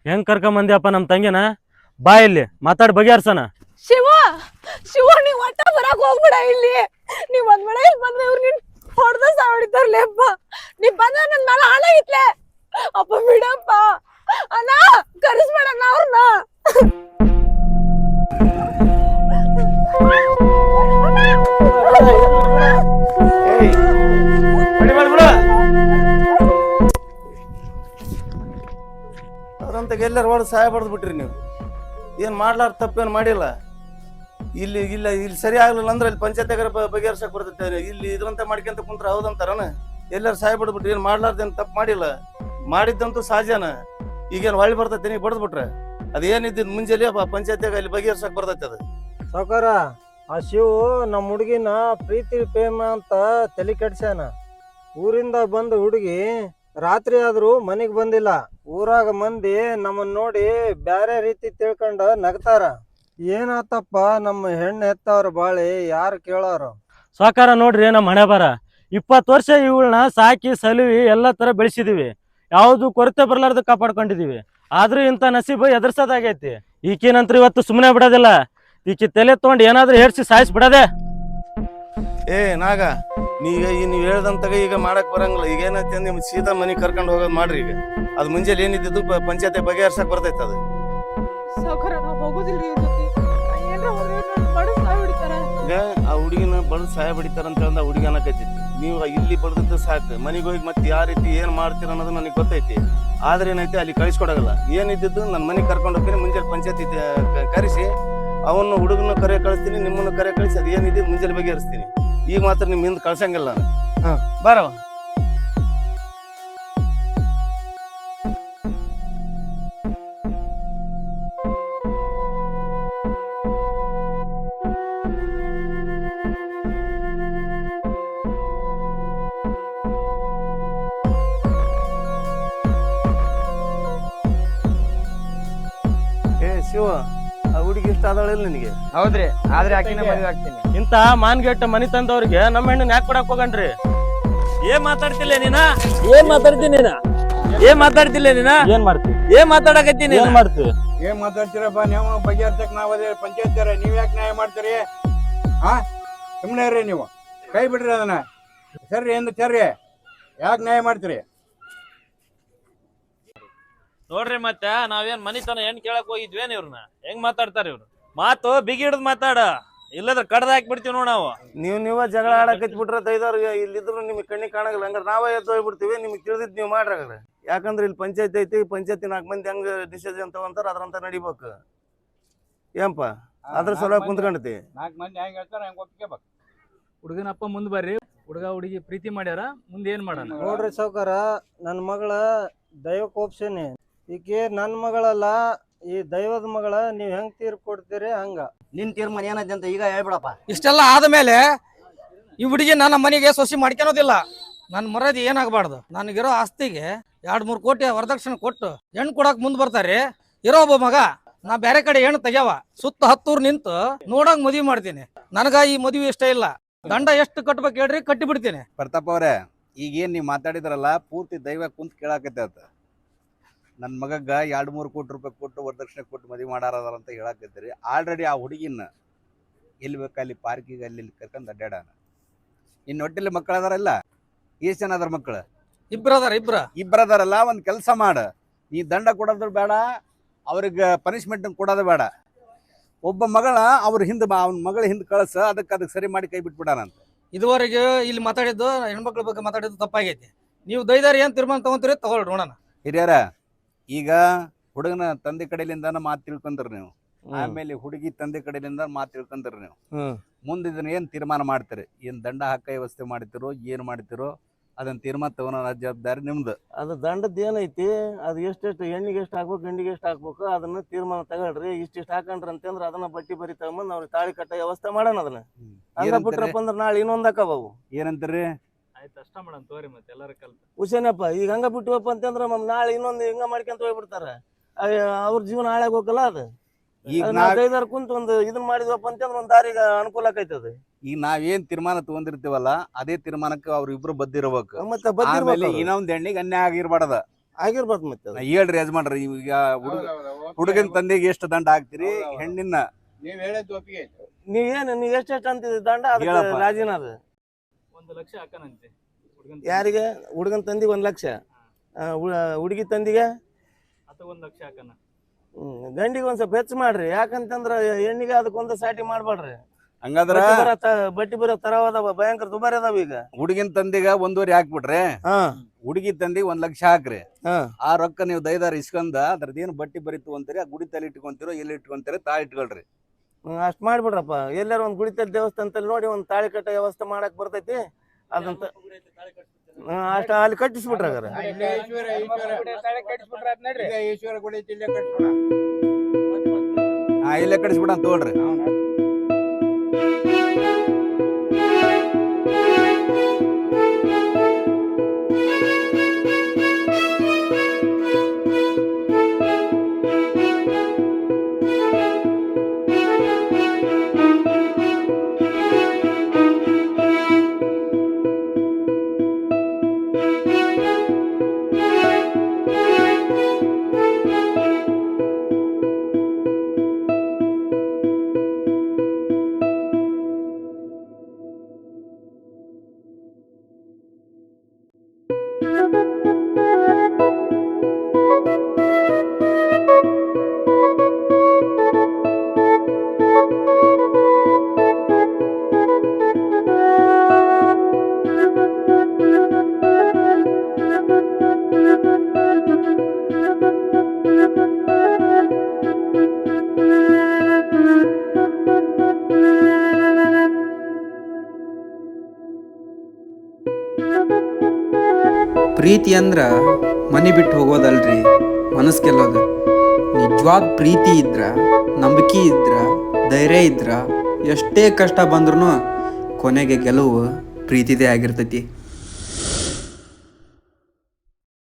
ಹೆಂಗ್ ಕರ್ಕೊಂಬಂದ್ಯಪ್ಪ ನಮ್ಮ ತಂಗಿನ? ಬಾ ಇಲ್ಲಿ ಮಾತಾಡಿ ಬಗೆಹರ್ಸನ. ಶಿವ ಶಿವ, ನೀವ್ ಒಟ್ಟ ಬರಾಕ್ ಹೋಗ್ಬಿಡ ಇಲ್ಲಿ. ನೀವ್ ಒಂದ್ ಇಲ್ಲಿ ಬಂದ್ರೆ ಇವ್ರು ನಿನ್ ಹೊಡೆದ ಸಾವಡಿತಾರ್ಲೇಪ್ಪ. ನೀವ್ ಬಂದ್ರೆ ನನ್ ಮೇಲೆ ಹಣ ಇತ್ಲೆ. ಅಪ್ಪ ಬಿಡಪ್ಪ, ಅಣ್ಣ ಕರೆಸ್ಬೇಡಣ್ಣ ಅವ್ರನ್ನ. ಅದಂತ ಎಲ್ಲರೂ ಹೊಡೆದು ಸಹಾಯ ಬಡ್ದು ಬಿಟ್ರಿ ನೀವು. ಏನು ಮಾಡ್ಲಾರ ತಪ್ಪೇನು ಮಾಡಿಲ್ಲ. ಇಲ್ಲಿ ಸರಿ ಆಗ್ಲಿಲ್ಲ ಅಂದ್ರೆ ಇಲ್ಲಿ ಪಂಚಾಯತ್ಯಾಗ ಬಗೆಹರ್ಸಕ್ ಬರ್ತೈತೆ. ಇಲ್ಲಿ ಇದ್ರಂತ ಮಾಡ್ಕೊಂತ ಕುಂತ್ರ ಹೌದಂತಾರನ? ಎಲ್ಲರೂ ಸಹಾಯ ಬಡ್ದ್ಬಿಟ್ರಿ, ಏನು ಮಾಡ್ಲಾರ್ದೇನು ತಪ್ಪು ಮಾಡಿಲ್ಲ. ಮಾಡಿದ್ದಂತೂ ಸಹಜನ. ಈಗೇನು ಹೊಳ್ಳಿ ಬರ್ತೈತೆ ನೀವು ಬಡ್ದು ಬಿಟ್ರೆ? ಅದೇನಿದ್ದು ಮುಂಜಾನೆ ಪಂಚಾಯತ್ಯಾಗ ಅಲ್ಲಿ ಬಗೆಹರ್ಸಕ್ ಬರ್ತೈತೆ ಅದು. ಸಾವುಕಾರ, ಆ ಶಿವು ನಮ್ಮ ಹುಡುಗಿನ ಪ್ರೀತಿ ಪ್ರೇಮ ಅಂತ ತಲೆ ಕೆಡ್ಸ್ಯಾನ. ಊರಿಂದ ಬಂದ ಹುಡುಗಿ ರಾತ್ರಿ ಆದ್ರೂ ಮನೆಗೆ ಬಂದಿಲ್ಲ. ಊರಾಗ ಮಂದಿ ನಮ್ಮನ್ನ ನೋಡಿ ಬ್ಯಾರೆ ರೀತಿ ತಿಳ್ಕೊಂಡ ನಗ್ತಾರ. ಏನಾತಪ್ಪ ನಮ್ಮ ಹೆಣ್ಣು ಹೆತ್ತವ್ರ ಬಾಳಿ ಯಾರು ಕೇಳೋರು? ಸಾಕಾರ ನೋಡ್ರಿ, ನಮ್ಮ ಹಣೆ ಬರ 20 ವರ್ಷ ಇವುಗಳನ್ನ ಸಾಕಿ ಸಲುವಿ ಎಲ್ಲ ತರ ಬೆಳೆಸಿದೀವಿ. ಯಾವ್ದು ಕೊರತೆ ಬರ್ಲಾರ್ದ ಕಾಪಾಡ್ಕೊಂಡಿದೀವಿ. ಆದ್ರೂ ಇಂಥ ನಸೀಬು ಎದುರ್ಸೋದಾಗೈತಿ. ಈಕಿನಂತ್ರ ಇವತ್ತು ಸುಮ್ಮನೆ ಬಿಡೋದಿಲ್ಲ. ಈಕಿ ತಲೆ ತಗೊಂಡು ಏನಾದ್ರೂ ಹೇರ್ಸಿ ಸಾಯಿಸಿ ಬಿಡದೆ. ಏ ನಾಗ, ನೀವು ಹೇಳ್ದಂತಾಗ ಈಗ ಮಾಡಕ್ ಬರಂಗಿಲ್ಲ. ಈಗ ಏನೈತಿ ನಿಮ್ ಸೀದಾ ಮನೆಗೆ ಕರ್ಕೊಂಡು ಹೋಗೋದು ಮಾಡ್ರಿ. ಈಗ ಅದು ಮುಂಜಾನೆ ಏನಿದ್ದು ಪಂಚಾಯತ್ ಬಗೆಹರ್ಸಕ್ ಬರ್ತೈತೆ ಅದು. ಸಾವುಕಾರ, ನಾವು ಹೋಗೋದಿಲ್ರಿ ಇವ್ರ ಜೊತೆ. ಏನ್ರ ಹೋದ್ರೆ ನನ್ನ ಬಡಸ್ ಸಾಯ್ ಹೊಡಿತಾರ. ಈಗ ಆ ಹುಡುಗಿನ ಬಡ್ದು ಸಹಾಯ ಬಡಿತಾರ ಅಂತ ಹೇಳಿ ಆ ಹುಡುಗಿ ಅನ್ನಕೈತಿ. ನೀವು ಇಲ್ಲಿ ಬಡ್ದದ್ದು ಸಾಕು. ಮನೆಗೆ ಹೋಗಿ ಮತ್ತೆ ಯಾವ ರೀತಿ ಏನ್ ಮಾಡ್ತೀರ ಅನ್ನೋದು ನನಗೆ ಗೊತ್ತೈತಿ. ಆದ್ರೆ ಏನೈತಿ, ಅಲ್ಲಿ ಕಳಿಸ್ಕೊಡಗಲ್ಲ. ಏನಿದ್ದು ನನ್ನ ಮನೆಗೆ ಕರ್ಕೊಂಡು ಹೋಗ್ತೀನಿ. ಮುಂಜಾನೆ ಪಂಚಾಯತಿ ಕರೆಸಿ ಅವನು ಹುಡುಗನ ಕರೆ ಕಳಿಸ್ತೀನಿ, ನಿಮ್ಮನ್ನು ಕರೆ ಕಳಿಸಿ ಅದು ಏನಿದೆ ಮುಂಜಾನೆ ಬಗೆಹರಿಸ್ತೀನಿ. ಈಗ ಮಾತ್ರ ನಿಮ್ ಹಿಂದೆ ಕಳ್ಸಂಗಿಲ್ಲ ನಾನು. ಹಾ, ಬಾರವ. ಶಿವ, ಆ ಹುಡುಗಿ ಇಷ್ಟ ಆದಳಿಲ್ಲ ನಿನಗೆ? ಹೌದ್ರಿ, ಆದ್ರೆ ಆಕಿನ ಮದುವೆ ಆಗ್ತೀನಿ. ಇಂತ ಮಾನ್ಗೆಟ್ಟ ಮನಿ ತಂದವ್ರಿಗೆ ನಮ್ಮ ಹೆಣ್ಣು ಯಾಕೆ ಕೊಡಕ್ ಹೋಗಣ್ರಿ? ಏನ್ ಮಾತಾಡ್ತಿಲ್ಲ ನೀನ ಏನ್ ಮಾತಾಡ್ತೀನಿ ನೀನ ಏನ್ ಮಾತಾಡ್ತಿಲ್ಲ ನೀನ ಏನ್ ಮಾಡ್ತಿ ಏನ್ ಮಾತಾಡಕತ್ತೀನಿ ಏನ್ ಮಾಡ್ತಿ ಏನ್ ಮಾತಾಡ್ತೀರಪ್ಪ ನೀವು ಬಗೆಹರ್ಸಕ್ ನಾವ್ ಅದೇ ಪಂಚಾಯತ್ ನೀವ್ ಯಾಕೆ ನ್ಯಾಯ ಮಾಡ್ತೀರಿ ಸುಮ್ಮನೆ ಇರ್ರಿ ನೀವು ಕೈ ಬಿಡ್ರಿ ಅದನ್ನ ಸರ್ರಿ ಎಂದು ಸರ್ರಿ ಯಾಕೆ ನ್ಯಾಯ ಮಾಡ್ತೀರಿ ನೋಡ್ರಿ ಮತ್ತೆ ನಾವೇನ್ ಮನಿತನ ಏನ್ ಕೇಳಕ್ ಹೋಗಿದ್ವೇನ್ ಇವ್ರನ್ನ ಹೆಂಗ್ ಮಾತಾಡ್ತಾರ ಇವ್ರು ಮಾತು ಬಿಗಿ ಹಿಡ್ದು ಮಾತಾಡ ಇಲ್ಲದ್ರ ಕಡ್ದ ಹಾಕ್ಬಿಡ್ತೀವಿ ನೋಡ್ ನಾವು ನೀವ ಜಗಳ ಆಡಕತ್ ಬಿಟ್ರೆ ದೈದವ್ರು ಇಲ್ಲಿದ್ರು ನಿಮ್ಗೆ ಕಣ್ಣಿಗೆ ಕಾಣಗಲ್ಲ ಹಂಗಾರೆ ನಾವೇ ಎದ್ದು ಹೋಗ್ಬಿಡ್ತೀವಿ ನಿಮ್ಗೆ ತಿಳಿದಿದ್ದು ನೀವು ಮಾಡ್ರಾಗ್ರೆ ಯಾಕಂದ್ರೆ ಇಲ್ಲಿ ಪಂಚಾಯತ್ ಐತಿ ಪಂಚಾಯತಿ 4 ಮಂದಿ ಹೆಂಗ್ ಡಿಸಿಷನ್ ತಗೊಂತಾರ ಅದ್ರಂತ ನಡಿಬೇಕು ಏನ್ಪ ಅದ್ರ ಸಲುವಾಗಿ ಕುಂತ್ಕೊಂಡತಿ 4 ಮಂದಿ ಹೆಂಗ್ ಹೇಳ್ತಾರ ಹೆಂಗ್ ಒಪ್ಪಿಗೆಬೇಕು ಹುಡುಗನಪ್ಪ ಮುಂದ್ ಬರ್ರಿ ಹುಡುಗ ಹುಡುಗಿ ಪ್ರೀತಿ ಮಾಡ್ಯಾರ ಮುಂದೆ ಏನ್ ಮಾಡೋಣ ನೋಡ್ರಿ ಸೌಕರ ನನ್ನ ಮಗಳ ದೈವ ಕೋಪ್ಸೇನಿ ಈಕೆ ನನ್ನ ಮಗಳಲ್ಲ ಈ ದೈವದ ಮಗಳ ನೀವ್ ಹೆಂಗ್ ತೀರ್ಪು ಕೊಡ್ತೀರಿ ಹಂಗ ನಿನ್ ತೀರ್ಮಾನ ಏನೈತೆ ಅಂತ ಈಗ ಹೇಳ್ಬಿಡಪ್ಪ. ಇಷ್ಟೆಲ್ಲ ಆದ್ಮೇಲೆ ಈ ಹುಡುಗಿ ನನ್ನ ಮನೆಗೆ ಸೊಸಿ ಮಾಡ್ಕೊಳೋದಿಲ್ಲ. ನನ್ನ ಮರದಿ ಏನಾಗಬಾರ್ದು, ನನಗಿರೋ ಆಸ್ತಿಗೆ 2-3 ಕೋಟಿ ವರದಕ್ಷಿಣೆ ಕೊಟ್ಟು ಹೆಣ್ಣು ಕೊಡಕ್ ಮುಂದ್ ಬರ್ತಾರೆ. ಇರೋ ಒಬ್ಬ ಮಗ ನಾ ಬೇರೆ ಕಡೆ ಹೆಣ್ಣು ತೆಗ್ಯಾವ ಸುತ್ತ 10 ಊರ್ ನಿಂತು ನೋಡಂಗ್ ಮದ್ವಿ ಮಾಡ್ತೀನಿ. ನನಗ ಈ ಮದ್ವಿ ಇಷ್ಟ ಇಲ್ಲ. ದಂಡ ಎಷ್ಟು ಕಟ್ಬೇಕು ಹೇಳ್ರಿ, ಕಟ್ಟಿ ಬಿಡ್ತೀನಿ. ಪ್ರತಾಪ್ ಅವ್ರೆ, ಈಗೇನ್ ನೀವ್ ಮಾತಾಡಿದ್ರಲ್ಲ ಪೂರ್ತಿ ದೈವ ಕುಂತ ಕೇಳಾಕತ್ತ. ನನ್ನ ಮಗಗ 2-3 ಕೋಟಿ ರೂಪಾಯಿ ಕೊಟ್ಟು ವರದಕ್ಷಿಣೆ ಕೊಟ್ಟು ಮದುವೆ ಮಾಡಾರ ಅಂತ ಹೇಳಾಕತ್ತೀರಿ. ಆಲ್ರೆಡಿ ಆ ಹುಡುಗಿನ ಎಲ್ಲಿ ಬೇಕಲ್ಲಿ ಪಾರ್ಕಿಗೆ ಅಲ್ಲಿ ಕರ್ಕೊಂಡ್ ಅಡ್ಡಾಡಾನ. ಇನ್ನು ಹೊಟ್ಟೆಲಿ ಮಕ್ಕಳು ಅದಾರಲ್ಲ, ಎಷ್ಟು ಜನ ಅದಾರ ಮಕ್ಕಳು? ಇಬ್ಬರದಾರಲ್ಲ. ಒಂದ್ ಕೆಲಸ ಮಾಡ, ನೀ ದಂಡ ಕೊಡೋದು ಬೇಡ, ಅವ್ರಿಗೆ ಪನಿಷ್ಮೆಂಟ್ ಕೊಡೋದು ಬೇಡ. ಒಬ್ಬ ಮಗಳ ಅವ್ರ ಹಿಂದೆ ಅವ್ನ ಮಗಳ ಹಿಂದೆ ಕಳ್ಸ, ಅದಕ್ಕೆ ಸರಿ ಮಾಡಿ ಕೈ ಬಿಟ್ಬಿಡಾನಂತ. ಇದುವರೆಗೆ ಇಲ್ಲಿ ಮಾತಾಡಿದ್ದು ಹೆಣ್ಮಕ್ಳ ಬಗ್ಗೆ ಮಾತಾಡಿದ್ದು ತಪ್ಪಾಗೈತಿ. ನೀವು ದೈದಾರಿ ಏನ್ ತೀರ್ಮಾನ ತಗೊಂತೀರಿ ತಗೊಳ್ರಿ ನೋಡೋಣ. ಹಿರಿಯರ, ಈಗ ಹುಡುಗನ ತಂದೆ ಕಡೆಯಿಂದ ಮಾತು ತಿಳ್ಕೊಂಡ್ರಿ ನೀವು, ಆಮೇಲೆ ಹುಡುಗಿ ತಂದೆ ಕಡೆಯಿಂದ ಮಾತು ತಿಳ್ಕೊಂಡ್ರಿ ನೀವು. ಮುಂದೆ ಇದನ್ನ ಏನ್ ತೀರ್ಮಾನ ಮಾಡ್ತೀರಿ? ಏನ್ ದಂಡ ಹಾಕ ವ್ಯವಸ್ಥೆ ಮಾಡ್ತಿರೋ ಏನ್ ಮಾಡ್ತಿರೋ ಅದನ್ನ ತೀರ್ಮಾನ ತಗೊಳೋ ಜವಾಬ್ದಾರಿ ನಿಮ್ದು. ಅದು ದಂಡದ ಏನೈತಿ, ಅದು ಎಷ್ಟೆಷ್ಟು ಹೆಣ್ಣಿಗೆ ಎಷ್ಟು ಹಾಕ್ಬೇಕು ಗಂಡಿಗೆ ಎಷ್ಟು ಹಾಕ್ಬೇಕು ಅದನ್ನ ತೀರ್ಮಾನ ತಗೊಳ್ರಿ. ಇಷ್ಟಿಷ್ಟು ಹಾಕೊಂಡ್ರಿ ಅಂತಂದ್ರೆ ಅದನ್ನ ಬಟ್ಟಿ ಬರಿ ತಗೊಂಬಂದ್ ಅವ್ರಿಗೆ ತಾಳಿ ಕಟ್ಟ ವ್ಯವಸ್ಥೆ ಮಾಡೋಣ. ಅದನ್ನ ಹಂಗ ಬಿಟ್ರಪ್ಪ ಅಂದ್ರೆ ನಾಳೆ ಇನ್ನೊಂದ್ ಹಾಕವು. ಏನಂತೀರಿ? ಆಯ್ತು, ಅಷ್ಟ ಮಾಡೋಣ ತೋರಿ, ಮತ್ತೆ ಎಲ್ಲಾರು ಕಲ್ತು ಹುಷೇನಪ್ಪ. ಈಗ ಹಂಗ ಬಿಟ್ಟವಪ್ಪ ಅಂತಂದ್ರ ನಾಳೆ ಇನ್ನೊಂದು ಹಿಂಗ ಮಾಡ್ಕೊಂತ ಹೋಗ್ಬಿಡ್ತಾರ. ಅವ್ರ ಜೀವನ ಹಾಳಾಗಿ ಹೋಗಲ್ಲ. ಅದು ಈಗ ನಾಲ್ಕೈದಾರು ಕುಂತ ಒಂದು ಇದನ್ನ ಮಾಡಿದ್ವಪ್ಪ ಅಂತಂದ್ರೆ ಒಂದ್ ದಾರಿಗೆ ಅನುಕೂಲ ಆಕೈತದ. ಈಗ ನಾವೇನ್ ತೀರ್ಮಾನ ತಗೊಂಡಿರ್ತೀವಲ್ಲ ಅದೇ ತೀರ್ಮಾನಕ್ಕೆ ಅವ್ರ ಇಬ್ರು ಬದ್ದಿರ್ಬೇಕು. ಮತ್ತೆ ಇನ್ನೊಂದ್ ಹೆಣ್ಣಿಗೆ ಅನ್ಯಾಯ ಆಗಿರ್ಬಾರ್ದ ಆಗಿರ್ಬಾರ್ದು. ಮತ್ತೆ ಹೇಳ್ರಿ ಯಜಮಾನ್ರಿ, ಈಗ ಹುಡುಗನ ತಂದೆಗೆ ಎಷ್ಟು ದಂಡ ಹಾಕ್ತಿರಿ? ಹೆಣ್ಣಿನ ನೀವ್ ಹೇಳಿದ್ದು ಒಪ್ಪಿಗೆ. ನೀವ್ ಎಷ್ಟೆಷ್ಟು ಅಂತಿದ್ ದಂಡ ರಾಜಿನ ಅದು 1 ಲಕ್ಷ ಹಾಕನಂತೆ. ಯಾರಿಗೆ? ಹುಡುಗನ ತಂದಿಗೆ 1 ಲಕ್ಷ, ಹುಡುಗಿ ತಂದಿಗೆ ಅಥವಾ 1 ಲಕ್ಷ ಹಾಕನ. ಗಂಡಿಗೆ ಒಂದ್ ಸ್ವಲ್ಪ ಹೆಚ್ಚು ಮಾಡ್ರಿ. ಯಾಕಂತಂದ್ರ ಹೆಣ್ಣಿಗೆ ಅದಕ್ಕೊಂದು ಸಾಟಿ ಮಾಡ್ಬೇಡ್ರಿ. ಹಂಗಾದ್ರ ಬಟ್ಟಿ ಬರೋ ತರವಾದವ ಭಯಂಕರ ದುಬಾರಿ ಅದಾವ. ಈಗ ಹುಡುಗಿನ ತಂದೆಗ 1.5 ಹಾಕ್ಬಿಟ್ರೆ, ಹುಡುಗಿ ತಂದಿಗೆ 1 ಲಕ್ಷ ಹಾಕ್ರಿ. ಆ ರೊಕ್ಕ ನೀವು ದೈದಾರ ಇಸ್ಕೊಂಡ ಅದ್ರದ್ದೇನು ಬಟ್ಟಿ ಬರಿತು ಅಂತೀರಿ, ಆ ಗುಡಿ ತಲೆ ಇಟ್ಕೊಂತೀರೋ ಎಲ್ಲಿ ಇಟ್ಕೊಂತೀರಿ ತಾಳಿ ಇಟ್ಕೊಳ್ರಿ. ಅಷ್ಟ್ ಮಾಡ್ಬಿಡ್ರಪ್ಪ. ಎಲ್ಲಾರ ಒಂದ್ ಗುಡಿತಲ್ಲಿ ದೇವಸ್ಥಾನದಲ್ಲಿ ನೋಡಿ ಒಂದ್ ತಾಳಿ ಕಟ್ಟ ವ್ಯವಸ್ಥೆ ಮಾಡಕ್ ಬರ್ತೈತಿ. ಅದಂತ ಅಷ್ಟ ಅಲ್ಲಿ ಕಟ್ಟಿಸ್ಬಿಟ್ರ. ಇಲ್ಲೇ ಕಟ್ಟಿಸ್ಬಿಡ ತೋಳ್ರಿ. ಪ್ರೀತಿ ಅಂದ್ರ ಮನೆ ಬಿಟ್ಟು ಹೋಗೋದಲ್ರಿ, ಮನಸ್ಸು ಗೆಲ್ಲೋದು. ನಿಜವಾದ ಪ್ರೀತಿ ಇದ್ರ, ನಂಬಿಕೆ ಇದ್ರ, ಧೈರ್ಯ ಇದ್ರ ಎಷ್ಟೇ ಕಷ್ಟ ಬಂದ್ರೂ ಕೊನೆಗೆ ಗೆಲುವು ಪ್ರೀತಿದೇ ಆಗಿರ್ತೈತಿ.